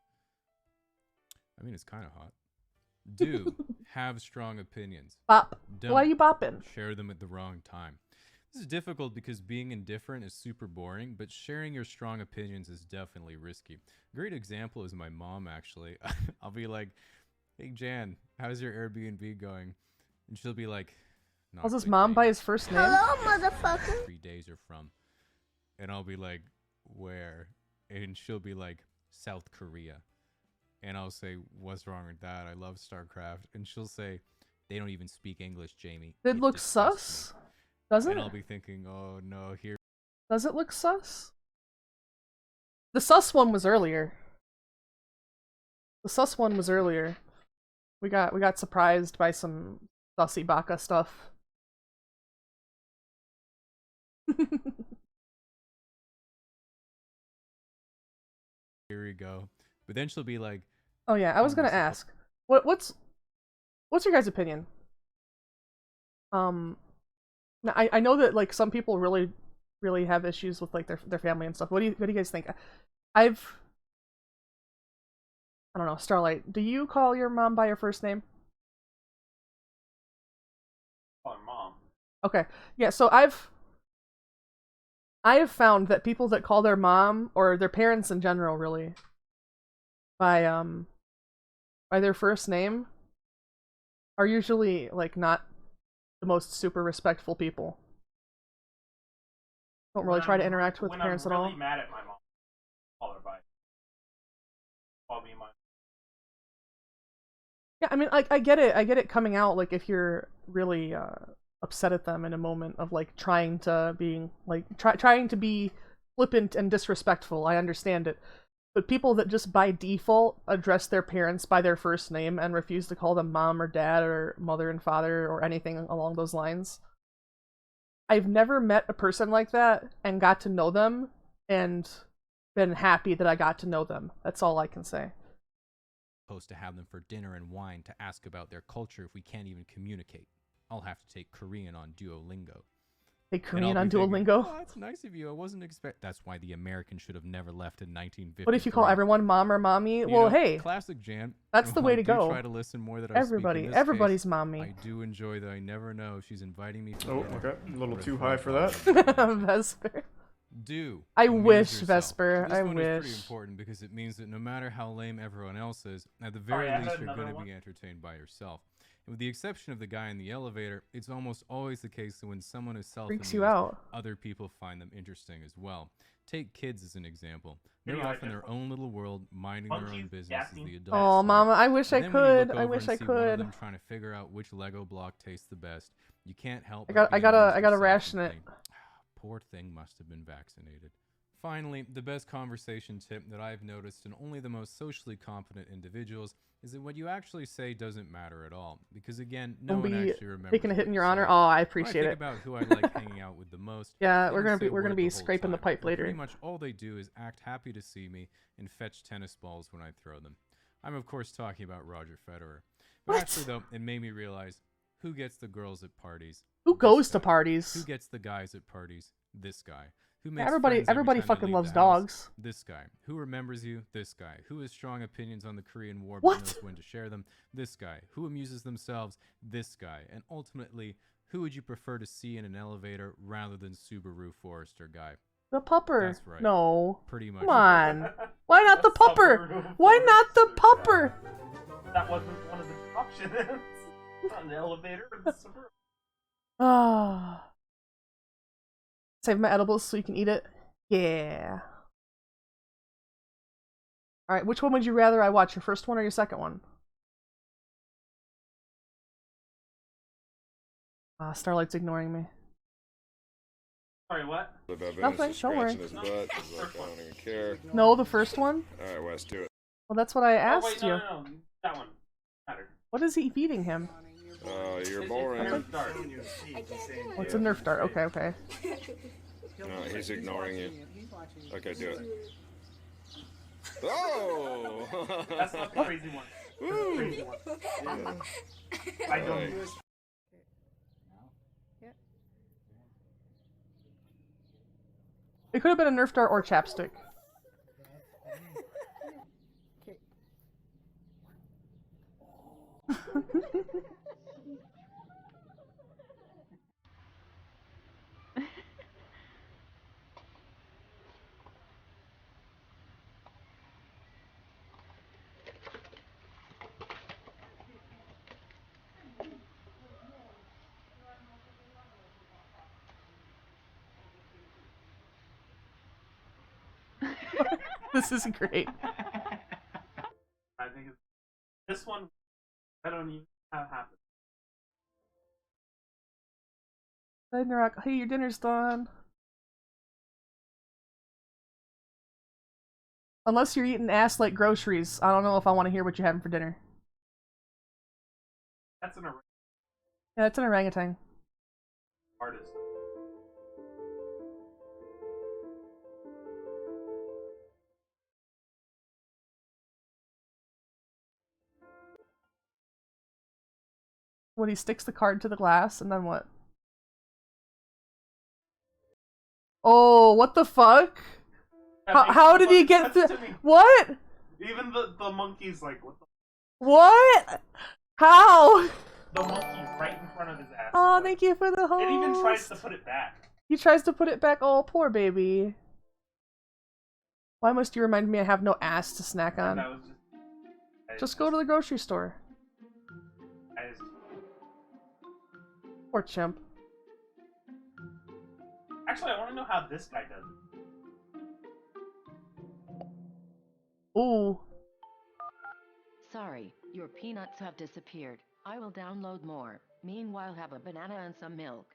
I mean, it's kind of hot. Do have strong opinions. Bop. Don't Why are you bopping? share them at the wrong time. This is difficult because being indifferent is super boring, but sharing your strong opinions is definitely risky. A great example is my mom, actually. I'll be like, "Hey, Jan, how's your Airbnb going?" And she'll be like, "Not Calls his good, mom Jane. by his first name. motherfucker. 3 days are from." And I'll be like, "Where?" And she'll be like, "South Korea." And I'll say, "What's wrong with that? I love StarCraft." And she'll say, They don't even speak English, Jamie. Did It look disgusts sus? me. Doesn't And it? I'll be thinking, oh no, here. Does it look sus? The sus one was earlier. The sus one was earlier. We got surprised by some sussy baka stuff. Here we go. But then she'll be like, Oh yeah, I was gonna ask. What's your guys' opinion? Now I know that like some people really have issues with like their family and stuff. What do you guys think? I don't know, Starlight, do you call your mom by her first name? Call her mom. Okay. Yeah, so I have found that people that call their mom or their parents in general really by their first name are usually like not the most super respectful people. Don't really try to interact with parents at all. When I'm really mad at my mom, call her by. Call me my. Yeah, I mean, like I get it coming out like if you're really upset at them in a moment of like trying to be flippant and disrespectful. I understand it. But people that just by default address their parents by their first name and refuse to call them mom or dad or mother and father or anything along those lines. I've never met a person like that and got to know them and been happy that I got to know them. That's all I can say. Supposed to have them for dinner and wine to ask about their culture if we can't even communicate. I'll have to take Korean on Duolingo. Take Korean on Duolingo? Oh, that's nice of you. I wasn't That's why the Americans should have never left in 1950. What if you call everyone mom or mommy? Hey, classic Jan. That's the way to go. Try to listen more that I speak in this everybody's case. mommy. I do enjoy that I never know if she's inviting me. Oh, okay, a little too high for that. Vesper. I wish, yourself. Vesper. This I one wish. is pretty important because it means that no matter how lame everyone else is, at the very least you're going to be entertained by yourself. And with the exception of the guy in the elevator, it's almost always the case that when someone is Freaks you out. other people find them interesting as well. Take kids as an example. They're off in their own little world, minding their own business as the adults. Oh, Mama, I wish I could. I wish I One of could. them trying to figure out which Lego block tastes the best. You can't help. I gotta ration it. Poor thing must have been vaccinated. Finally, the best conversation tip that I've noticed in only the most socially competent individuals is that what you actually say doesn't matter at all. Because again, no one actually remembers. Taking a hit in your honor. Oh, I appreciate it. About who I like hanging out with the most. Yeah, we're gonna be scraping the pipe later. Pretty much all they do is act happy to see me and fetch tennis balls when I throw them. I'm of course talking about Roger Federer. But actually though, it made me realize who gets the girls at parties? Who goes to parties? Who gets the guys at parties? This guy. Who makes everybody fucking loves dogs. This guy. Who remembers you? This guy. Who has strong opinions on the Korean War What? but knows when to share them? This guy. Who amuses themselves? This guy. And ultimately, who would you prefer to see in an elevator rather than Subaru Forester guy? The pupper. That's right. No. Pretty much. Come on. Why not the pupper? Why not the pupper? That wasn't one of the options. Not an elevator. It's Subaru. Ah. Save my edibles so you can eat it? Yeah. Alright, which one would you rather I watch? Your first one or your second one? Starlight's ignoring me. Sorry, what? Nothing, don't worry. His butt. He's like, I don't even care. No, the first one? Alright, Wes, do it. Well, that's what I asked wait, you. No. That one. Mattered. What is he feeding him? You're boring. Nerf dart. Oh, it's a Nerf dart. Okay, okay. No, he's ignoring you. Okay, do it. Oh! That's not the crazy one. That's the crazy one. Yeah. I don't. It could have been a Nerf dart or chapstick. This is great. I think this one, I don't even know how it happened. Ragnarok, hey, your dinner's done. Unless you're eating ass like groceries, I don't know if I want to hear what you're having for dinner. That's an orangutan. Yeah, it's an orangutan. Artist. When he sticks the card to the glass, and then what? Oh, what the fuck? How did he get through? What? Even the monkey's like, what the? What? How? The monkey right in front of his ass. Oh, thank you for the host. It even tries to put it back. He tries to put it back. Oh, poor baby. Why must you remind me I have no ass to snack on? That was Just go to the grocery store. Poor chimp. Actually, I want to know how this guy does it. Ooh. Sorry, your peanuts have disappeared. I will download more. Meanwhile, have a banana and some milk.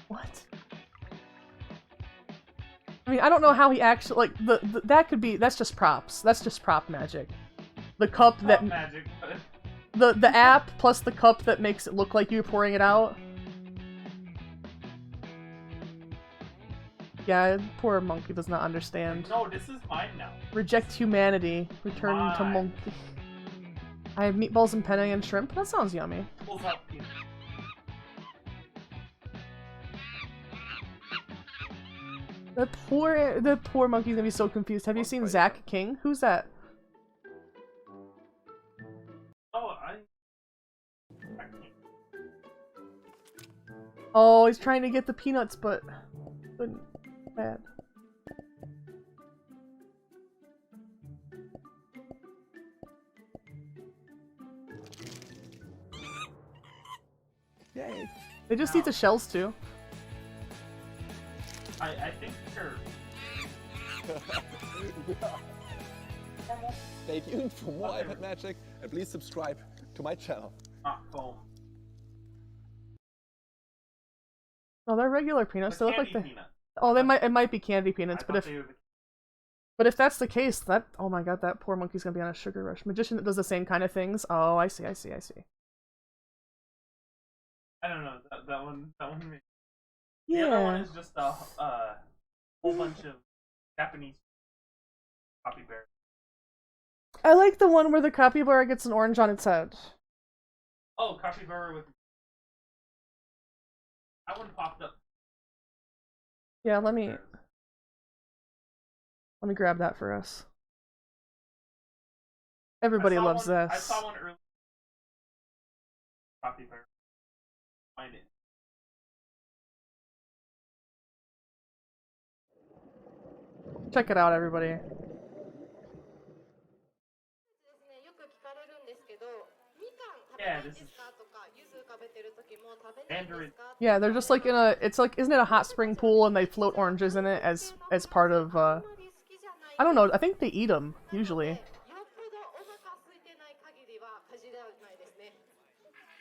What? I mean, I don't know how he actually, like, that could be, that's just props. That's just prop magic. The cup that... magic. The app plus the cup that makes it look like you're pouring it out. Yeah, poor monkey does not understand. No, this is mine now. Reject humanity. Return to monkey. I have meatballs and penne and shrimp. That sounds yummy. Pulls out peanut. The poor monkey's gonna be so confused. Have you seen Zach King? Who's that? Oh, Oh, he's trying to get the peanuts, but bad. Yay. They just eat the shells too. I think they're... Stay tuned for more iPad magic and please subscribe to my channel. Foam. Oh, they're regular peanuts. They look like they... Peanut. Oh, it might be candy peanuts, but if that's the case, that... Oh my god, that poor monkey's gonna be on a sugar rush. Magician that does the same kind of things. Oh, I see. I don't know. That one made... Yeah. The other one is just a whole bunch of Japanese capybara. I like the one where the capybara gets an orange on its head. Oh, capybara with... That one popped up. Yeah, let me grab that for us. Everybody loves this. I saw one earlier. Capybara. Find it. Check it out, everybody. Yeah, this is Mandarin. Yeah, they're just like in a, it's like, isn't it a hot spring pool and they float oranges in it as part of, I don't know, I think they eat them, usually.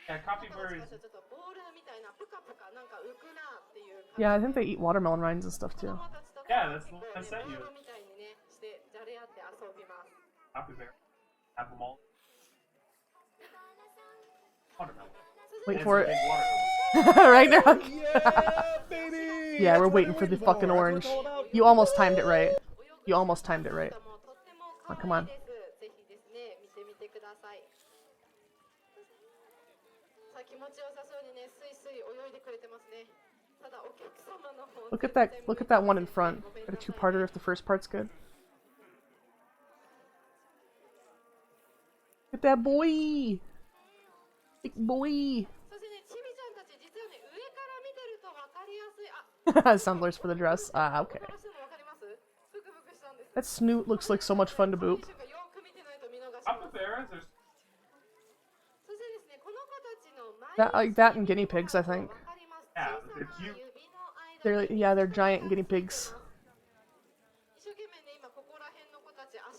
Yeah, capybaras. Yeah, I think they eat watermelon rinds and stuff too. Yeah, that's the one I sent you. Capybara. Apple malt. Watermelon. Wait for it. Watermelon. Right now. Yeah, baby! Yeah, we're waiting for the fucking orange. You almost timed it right. You almost timed it right. Oh, come on. Look at that one in front. Got a two-parter if the first part's good. Look at that boy! Big boy! Sandlers for the dress. Ah, okay. That snoot looks like so much fun to boop. That, like that and guinea pigs, I think. Yeah, they're cute. They're giant guinea pigs.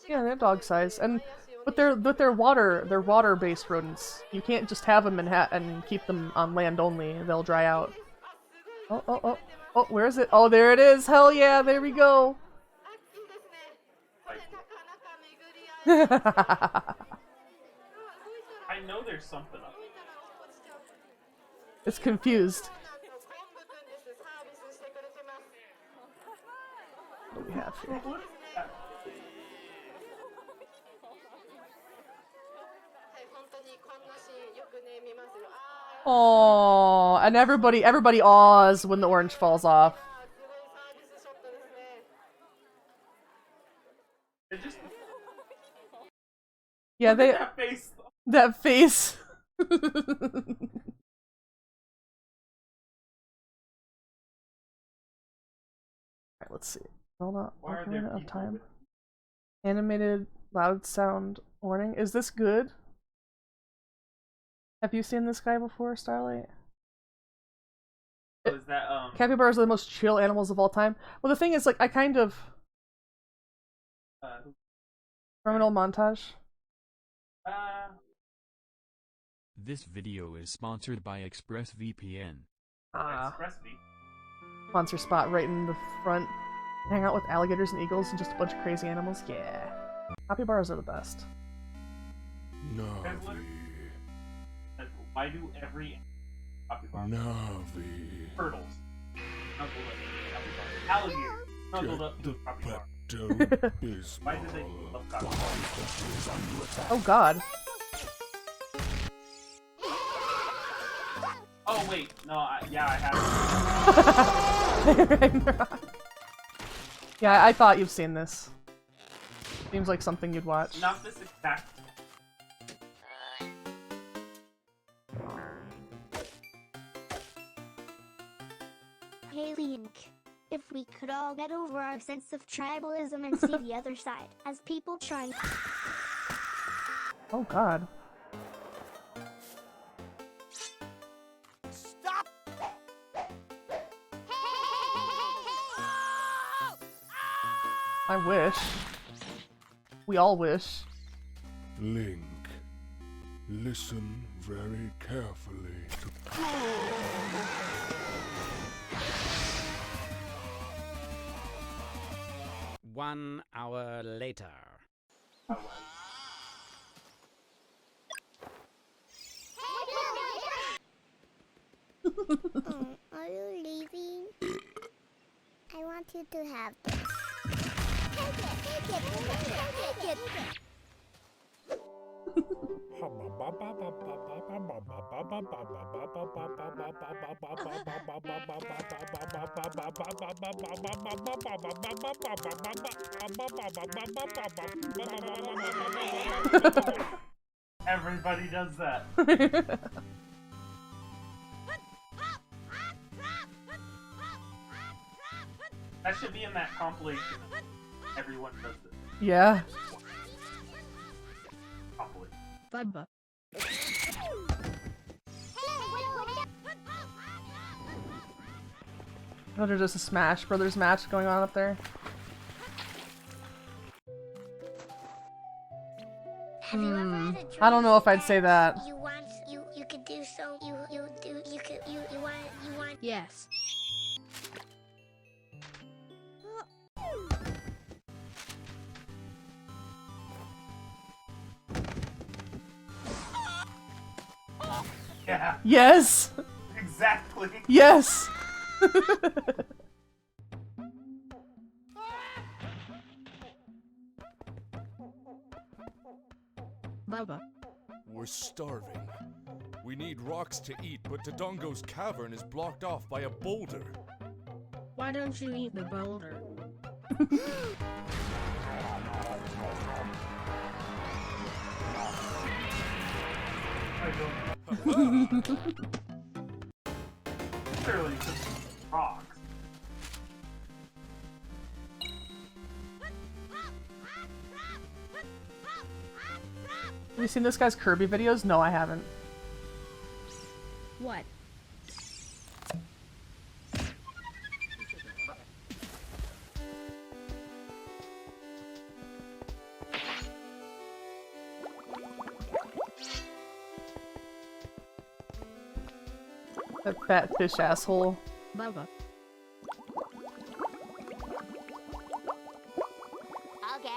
Yeah, they're dog size. And But they're water-based rodents. You can't just have them and keep them on land only. They'll dry out. Oh, where is it? Oh, there it is! Hell yeah, there we go! I know there's something up. It's confused. What do we have here? Oh, and everybody awes when the orange falls off. Yeah, they. That face. That face. Alright, let's see. Hold on. Why are there Ocarina of people Time. with- Animated loud sound warning. Is this good? Have you seen this guy before, Starlight? Oh, is that Capybaras are the most chill animals of all time. Well, the thing is, like, I kind of criminal montage. This video is sponsored by ExpressVPN. ExpressV. Sponsor spot right in the front. Hang out with alligators and eagles and just a bunch of crazy animals. Yeah. Capybaras are the best. Navi. Why do every capybara? Navi. Turtles. Snuggled up to capybara. Alligator. Snuggled up to a capybara. Why did they love capybara? Oh god. Oh wait, no, I have. Yeah, I thought you've seen this. Seems like something you'd watch. Not this exact. Hey Link, if we could all get over our sense of tribalism and see the other side, as people trying. Oh god. Stop! I wish. We all wish. Link, listen very carefully to. 1 hour later. Are you leaving? I want you to have this. Take it. Everybody does that. That should be in that compilation. Everyone does this. Yeah. Compilation. Bye-bye. Oh, there's just a Smash Brothers match going on up there. I don't know if I'd say that. You could do so. You want. Yes. Yeah. Yes. Exactly. Yes. Baba. We're starving. We need rocks to eat, but Dodongo's cavern is blocked off by a boulder. Why don't you eat the boulder? Clearly, just rocks. Have you seen this guy's Kirby videos? No, I haven't. What? That fat fish asshole. Bubba. Okay.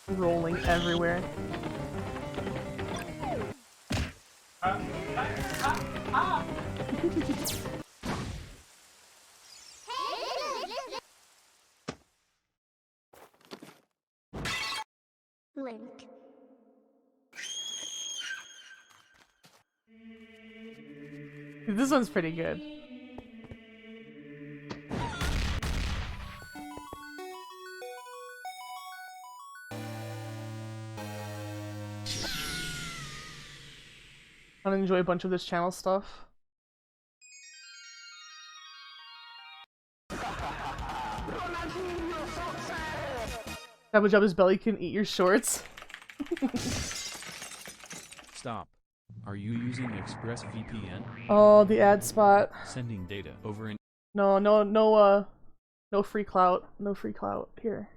Rolling everywhere. Link. This one's pretty good. I enjoy a bunch of this channel stuff. Jabba Jabba's belly can eat your shorts. Stop. Are you using ExpressVPN? Oh, the ad spot. Sending data over in. No free clout. No free clout. Here.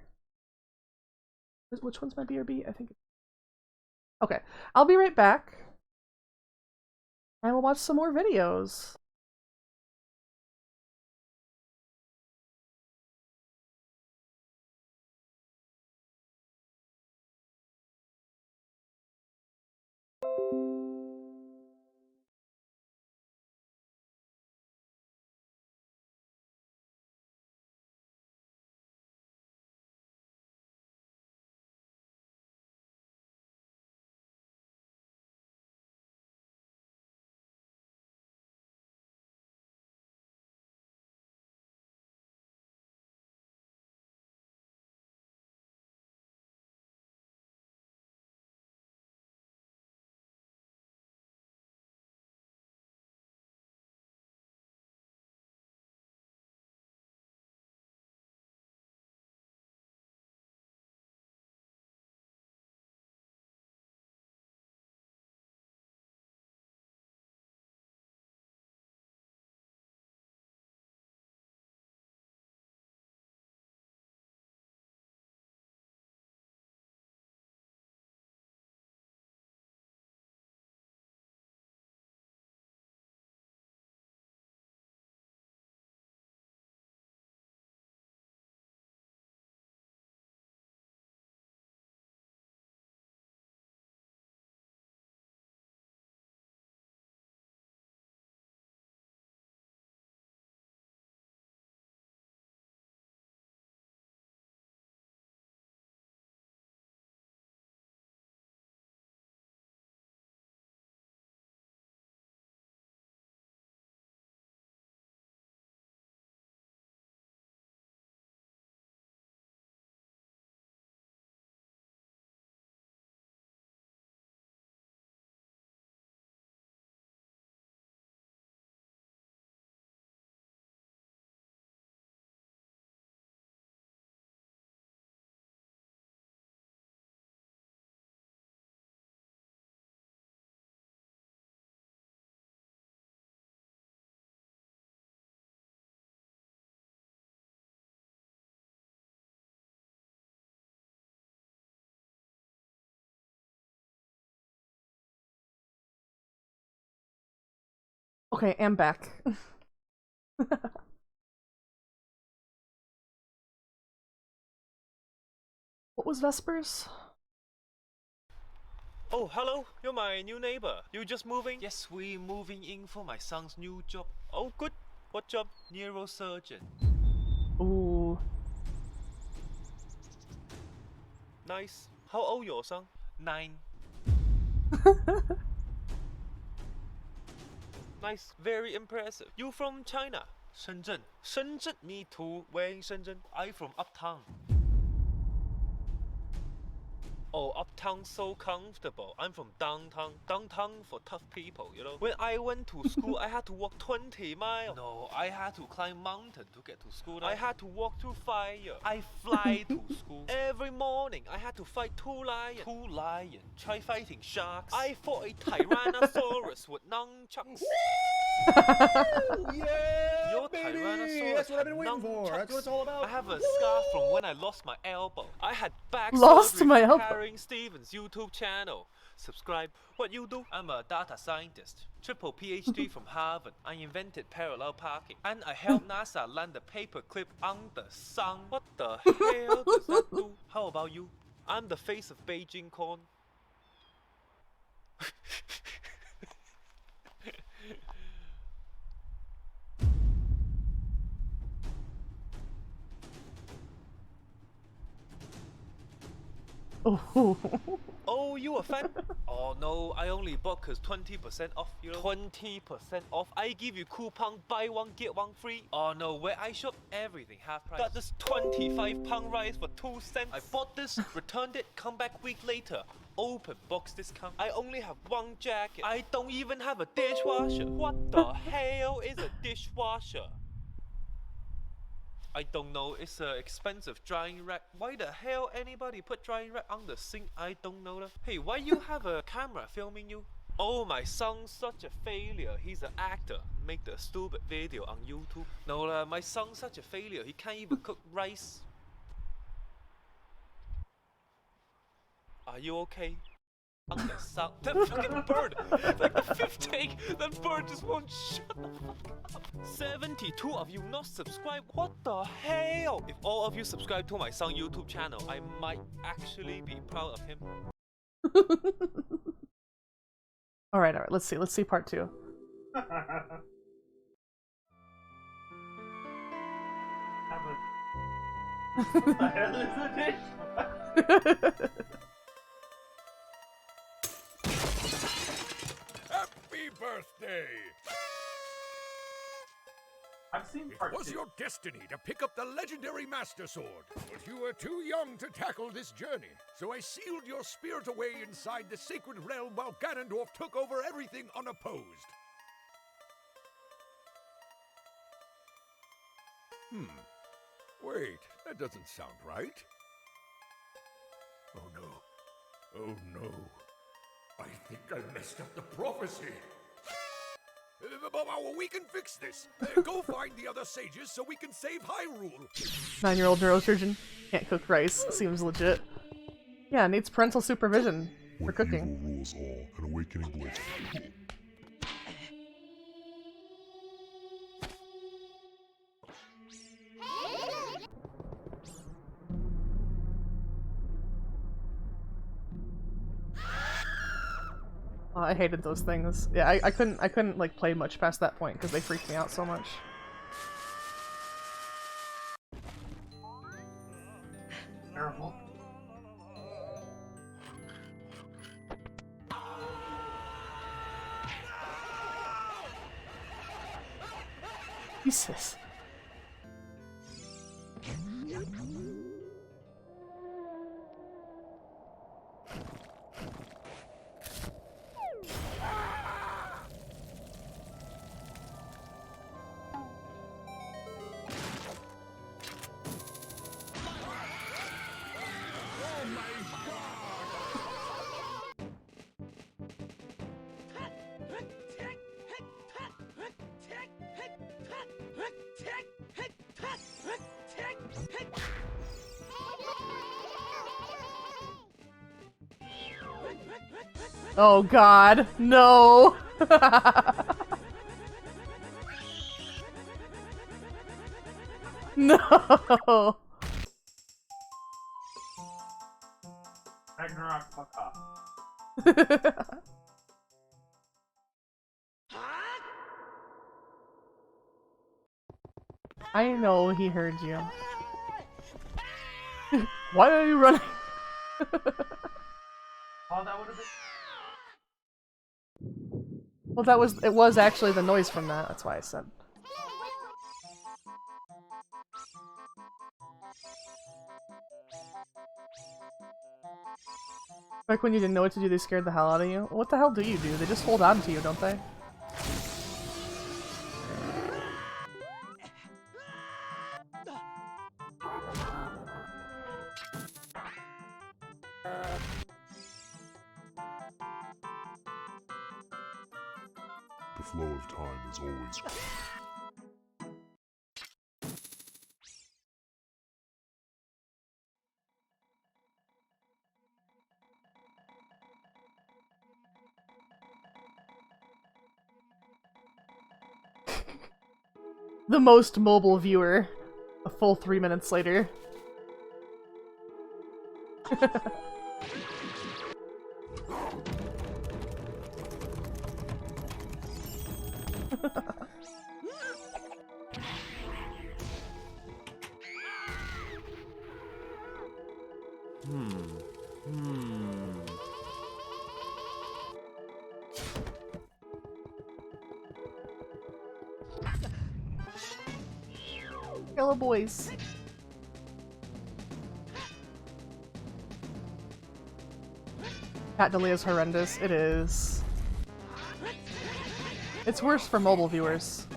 Which one's my BRB? I think. Okay, I'll be right back. And we'll watch some more videos. Okay, I'm back. What was Vespers? Oh, hello. You're my new neighbor. You just moving? Yes, we moving in for my son's new job. Oh, good. What job? Neurosurgeon. Ooh. Nice. How old your son? 9. Nice. Very impressive. You from China? Shenzhen. Shenzhen? Me too. Where in Shenzhen? I from uptown. Oh, uptown so comfortable. I'm from downtown. Downtown for tough people, you know. When I went to school, I had to walk 20 miles. No, I had to climb mountain to get to school. I had to walk through fire. I fly to school. Every morning, I had to fight 2 lions. 2 lions. Try fighting sharks. I fought a Tyrannosaurus with nunchucks. Yeah, Your baby! Tyrannosaurus That's what I've been had waiting for. That's what it's all about. I have a scar from when I lost my elbow. I had back Lost surgery my from elbow. carrying Steven's YouTube channel. Subscribe. What you do? I'm a data scientist. Triple PhD from Harvard. I invented parallel parking. And I helped NASA land the paperclip on the sun. What the hell does that do? How about you? I'm the face of Beijing corn. Oh, you a fan? Oh no, I only bought cause 20% off, you know? 20% off? I give you coupon, buy one, get one free. Oh no, where I shop, everything half price. Got this 25 pound rice for 2 cents. I bought this, returned it, come back week later. Open box discount. I only have one jacket. I don't even have a dishwasher. What the hell is a dishwasher? I don't know, it's an expensive drying rack. Why the hell anybody put drying rack on the sink? I don't know. Hey, why you have a camera filming you? Oh, my son's such a failure. He's an actor. Make the stupid video on YouTube. No, my son's such a failure. He can't even cook rice. Are you okay? On the sound. That fucking bird! Like the 5th take, that bird just won't shut the fuck up. 72 of you not subscribed? What the hell? If all of you subscribe to my son YouTube channel, I might actually be proud of him. Alright, let's see part 2. What the hell is this? Happy birthday! I've seen It was your destiny to pick up the legendary Master Sword, but you were too young to tackle this journey. So I sealed your spirit away inside the sacred realm while Ganondorf took over everything unopposed. Wait, that doesn't sound right. Oh no. Oh no. I think I messed up the prophecy. We can fix this. Go find the other sages so we can save Hyrule. 9-year-old neurosurgeon can't cook rice. Seems legit. Yeah, needs parental supervision for cooking. Rules all, an awakening blades. Oh, I hated those things. Yeah, I couldn't like play much past that point because they freaked me out so much. Terrible. Jesus. Oh god, no! No! Ragnarok, fuck off. I know he heard you. Why are you running? Oh, that would have been. Well, it was actually the noise from that, that's why I said. Like when you didn't know what to do, they scared the hell out of you? What the hell do you do? They just hold on to you, don't they? flow of time is always The most mobile viewer. A full 3 minutes later. Hello, boys. Cat delay is horrendous. It is. It's worse for mobile viewers.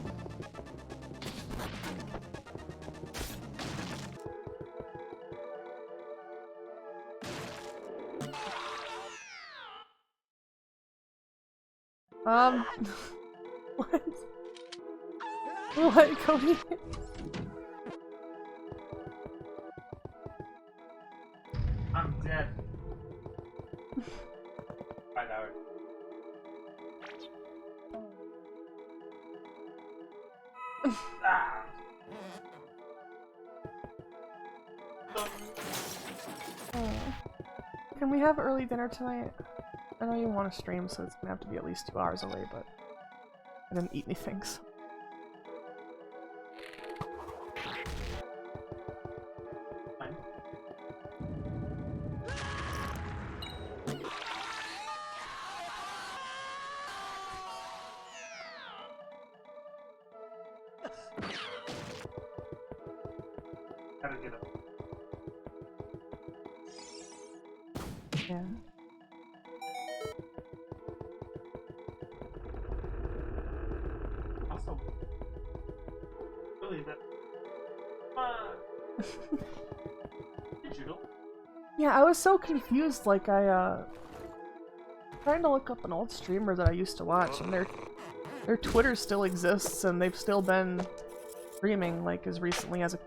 What? What, Cody? I'm dead. 5 hours. Ah. Can we have early dinner tonight? I know you want to stream, so it's gonna have to be at least 2 hours away, but I didn't eat anything, so. Gotta get up. Yeah. Also, really that. Digital. Yeah, I was so confused, like trying to look up an old streamer that I used to watch, and their Twitter still exists, and they've still been streaming, like, as recently as a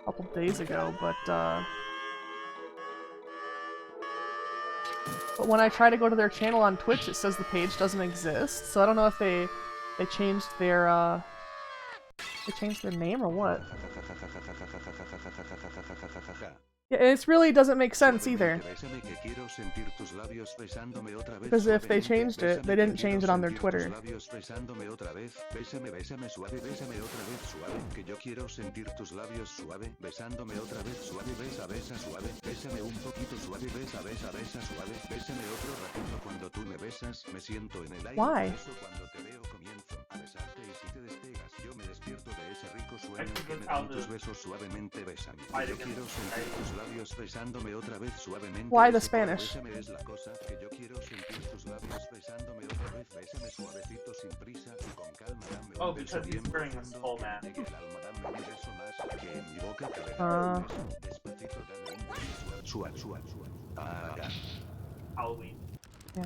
couple days ago, but when I try to go to their channel on Twitch, it says the page doesn't exist, so I don't know if they changed their name or what. Yeah, it really doesn't make sense either. Because if they changed it, they didn't change it on their Twitter. Why? Why the Spanish? Oh, because he's wearing a skull mask. Halloween. Yeah.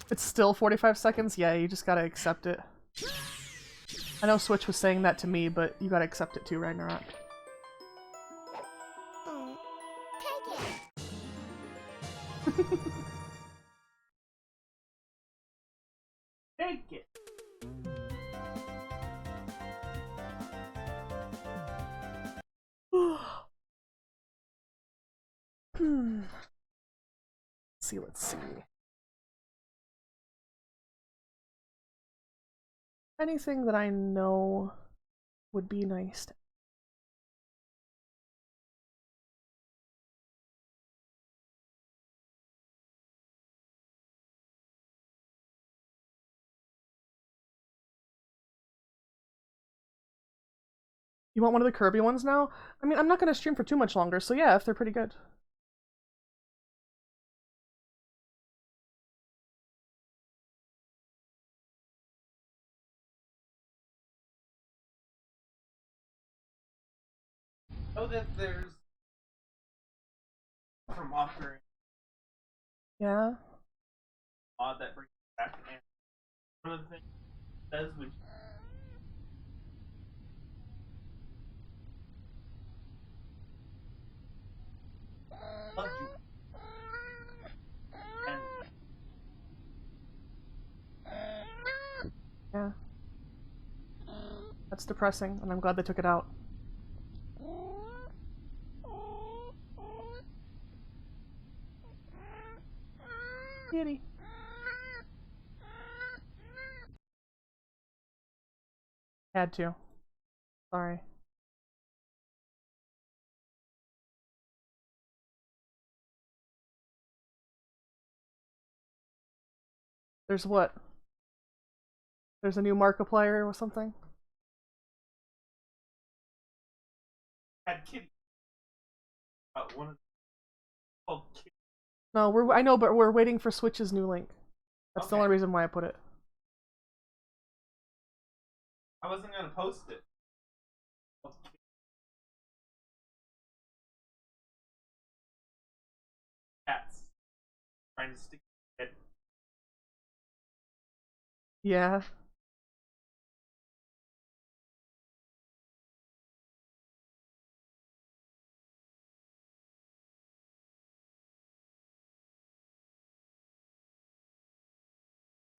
It's still 45 seconds? Yeah, you just gotta accept it. I know Switch was saying that to me, but you gotta accept it too, Ragnarok. Take it! Let's see. Anything that I know would be nice. You want one of the Kirby ones now? I mean, I'm not gonna stream for too much longer, so yeah, if they're pretty good. Oh, that there's from offering. Yeah. mod that brings it back, and one of the things it says, which loves you. And Yeah. That's depressing, and I'm glad they took it out. Kitty. Had to. Sorry. There's what? There's a new Markiplier or something? had kitty. One of called kitty. No, I know, but we're waiting for Switch's new link. That's the only reason why I put it. I wasn't gonna post it. Cats trying to stick it. Yeah.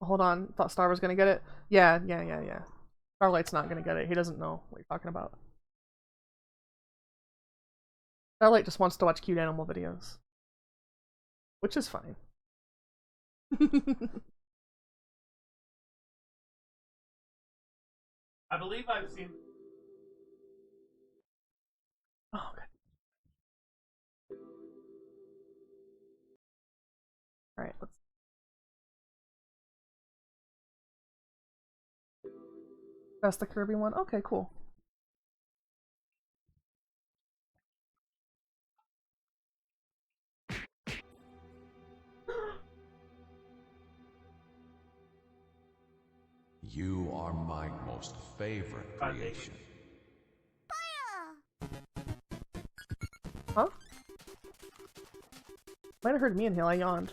Hold on, thought Star was gonna get it. Yeah. Starlight's not gonna get it. He doesn't know what you're talking about. Starlight just wants to watch cute animal videos. Which is fine. I believe I've seen. Oh, okay. Alright, let's. That's the Kirby one? Okay, cool. You are my most favorite creation. Huh? Might have heard me inhale, I yawned.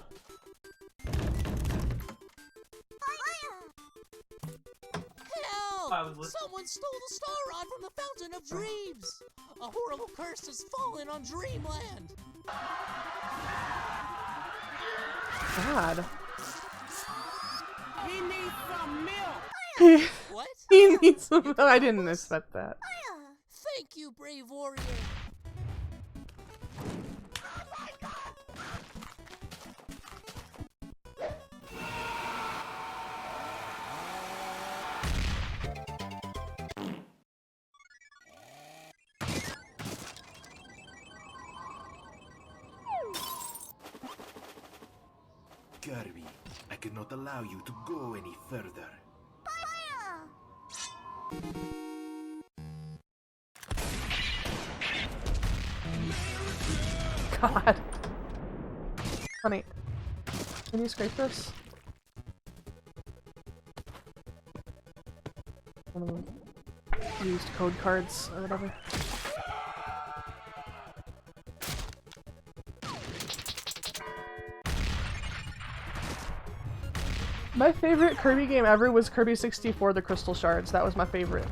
Help! Someone stole the star rod from the Fountain of Dreams! A horrible curse has fallen on Dreamland! God. He needs some milk! What? He needs some. I didn't expect that. Thank you, brave warrior! Kirby, I cannot allow you to go any further. God. Honey, can you scrape this? One of them used code cards or whatever. My favorite Kirby game ever was Kirby 64 The Crystal Shards. That was my favorite.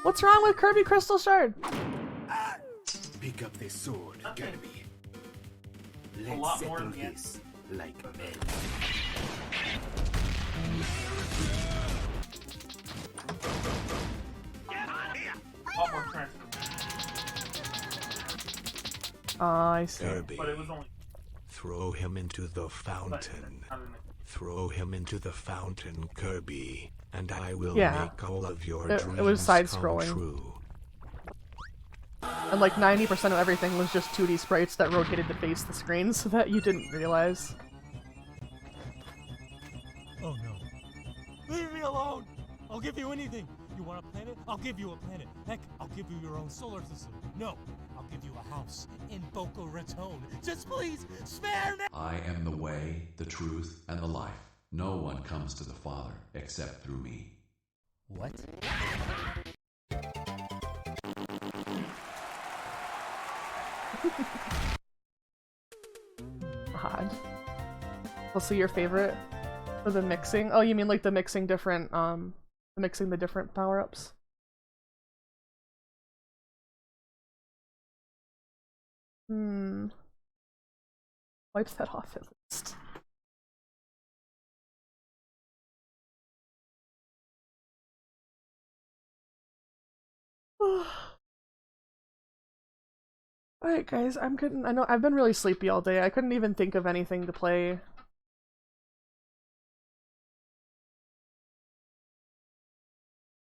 What's wrong with Kirby Crystal Shard? Pick up this sword, Kirby. A lot Let's more settle than the this like men. A lot more I see. Kirby, but it was only. throw him into the fountain. Throw him into the fountain, Kirby, and I will make all of your dreams it was side-scrolling. come true. And like 90% of everything was just 2D sprites that rotated to face the screen so that you didn't realize. Oh no. Leave me alone! I'll give you anything! You want a planet? I'll give you a planet. Heck, I'll give you your own solar system. No, I'll give you a house in Boca Raton. Just please, spare me! I am the way, the truth, and the life. No one comes to the Father except through me. What? Odd. Also, your favorite for the mixing? Oh, you mean like the mixing different, mixing the different power-ups? Wipe that off at least. Alright guys, I know I've been really sleepy all day. I couldn't even think of anything to play.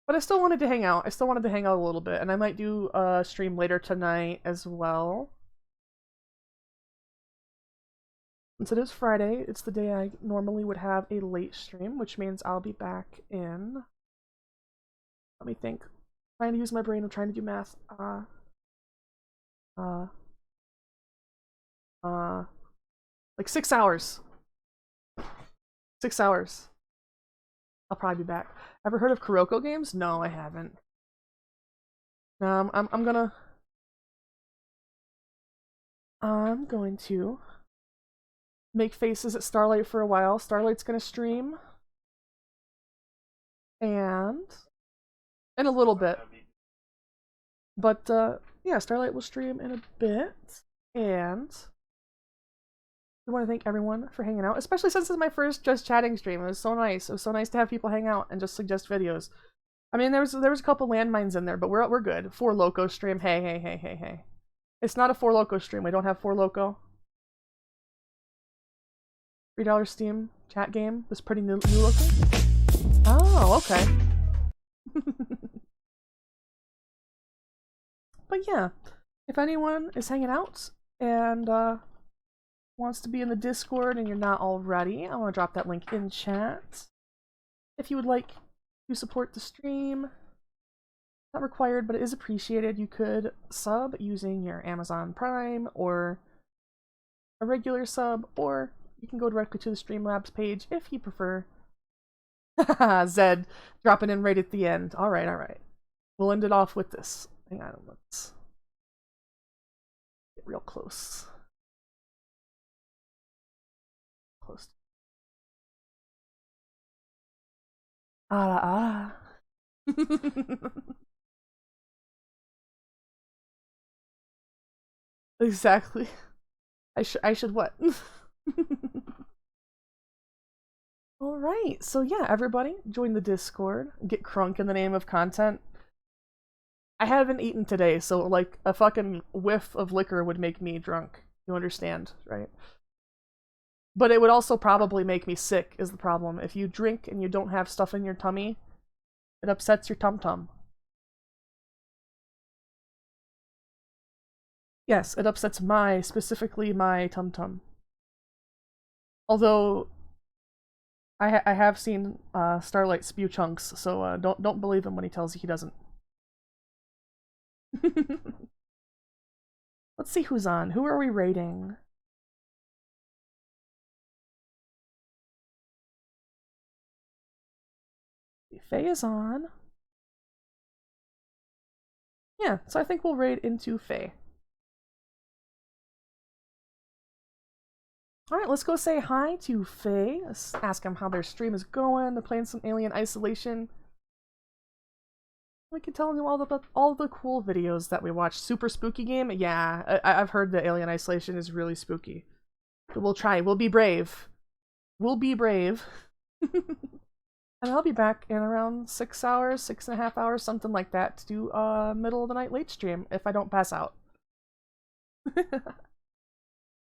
But I still wanted to hang out. I still wanted to hang out a little bit, and I might do a stream later tonight as well. Since it is Friday, it's the day I normally would have a late stream, which means I'll be back in... Let me think. I'm trying to use my brain, I'm trying to do math. Like 6 hours. 6 hours. I'll probably be back. Ever heard of Kuroko games? No, I haven't. I'm going to make faces at Starlight for a while. Starlight's gonna stream. And in a little bit. But yeah, Starlight will stream in a bit. And I want to thank everyone for hanging out, especially since it's my first just chatting stream. It was so nice. It was so nice to have people hang out and just suggest videos. I mean, there was a couple landmines in there, but we're good. 4 Loco stream. Hey. It's not a 4 Loco stream. We don't have 4 Loco. $3 Steam chat game. This pretty new looking. Oh, okay. But yeah, if anyone is hanging out and wants to be in the Discord and you're not already, I want to drop that link in chat. If you would like to support the stream, not required, but it is appreciated. You could sub using your Amazon Prime or a regular sub, or you can go directly to the Streamlabs page if you prefer. Zed dropping in right at the end. Alright. We'll end it off with this. Hang on, let's get real close. Exactly. I should what? Alright, so yeah, everybody, join the Discord. Get crunk in the name of content. I haven't eaten today, so like a fucking whiff of liquor would make me drunk. You understand, right? But it would also probably make me sick, is the problem. If you drink and you don't have stuff in your tummy, it upsets your tum-tum. Yes, it upsets specifically my tum-tum. Although, I have seen Starlight spew chunks, so don't believe him when he tells you he doesn't. Let's see who's on. Who are we rating? Faye is on. Yeah, so I think we'll raid into Faye. Alright, let's go say hi to Faye. Let's ask them how their stream is going. They're playing some Alien Isolation. We can tell them about all the cool videos that we watched. Super spooky game? Yeah, I've heard that Alien Isolation is really spooky. But we'll try. We'll be brave. We'll be brave. And I'll be back in around 6 hours, 6.5 hours, something like that, to do a middle of the night late stream if I don't pass out.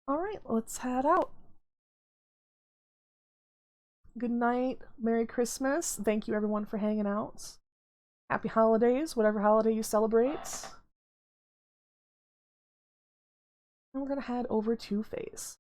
Alright, let's head out. Good night, Merry Christmas. Thank you everyone for hanging out. Happy holidays, whatever holiday you celebrate. And we're gonna head over to Faye's.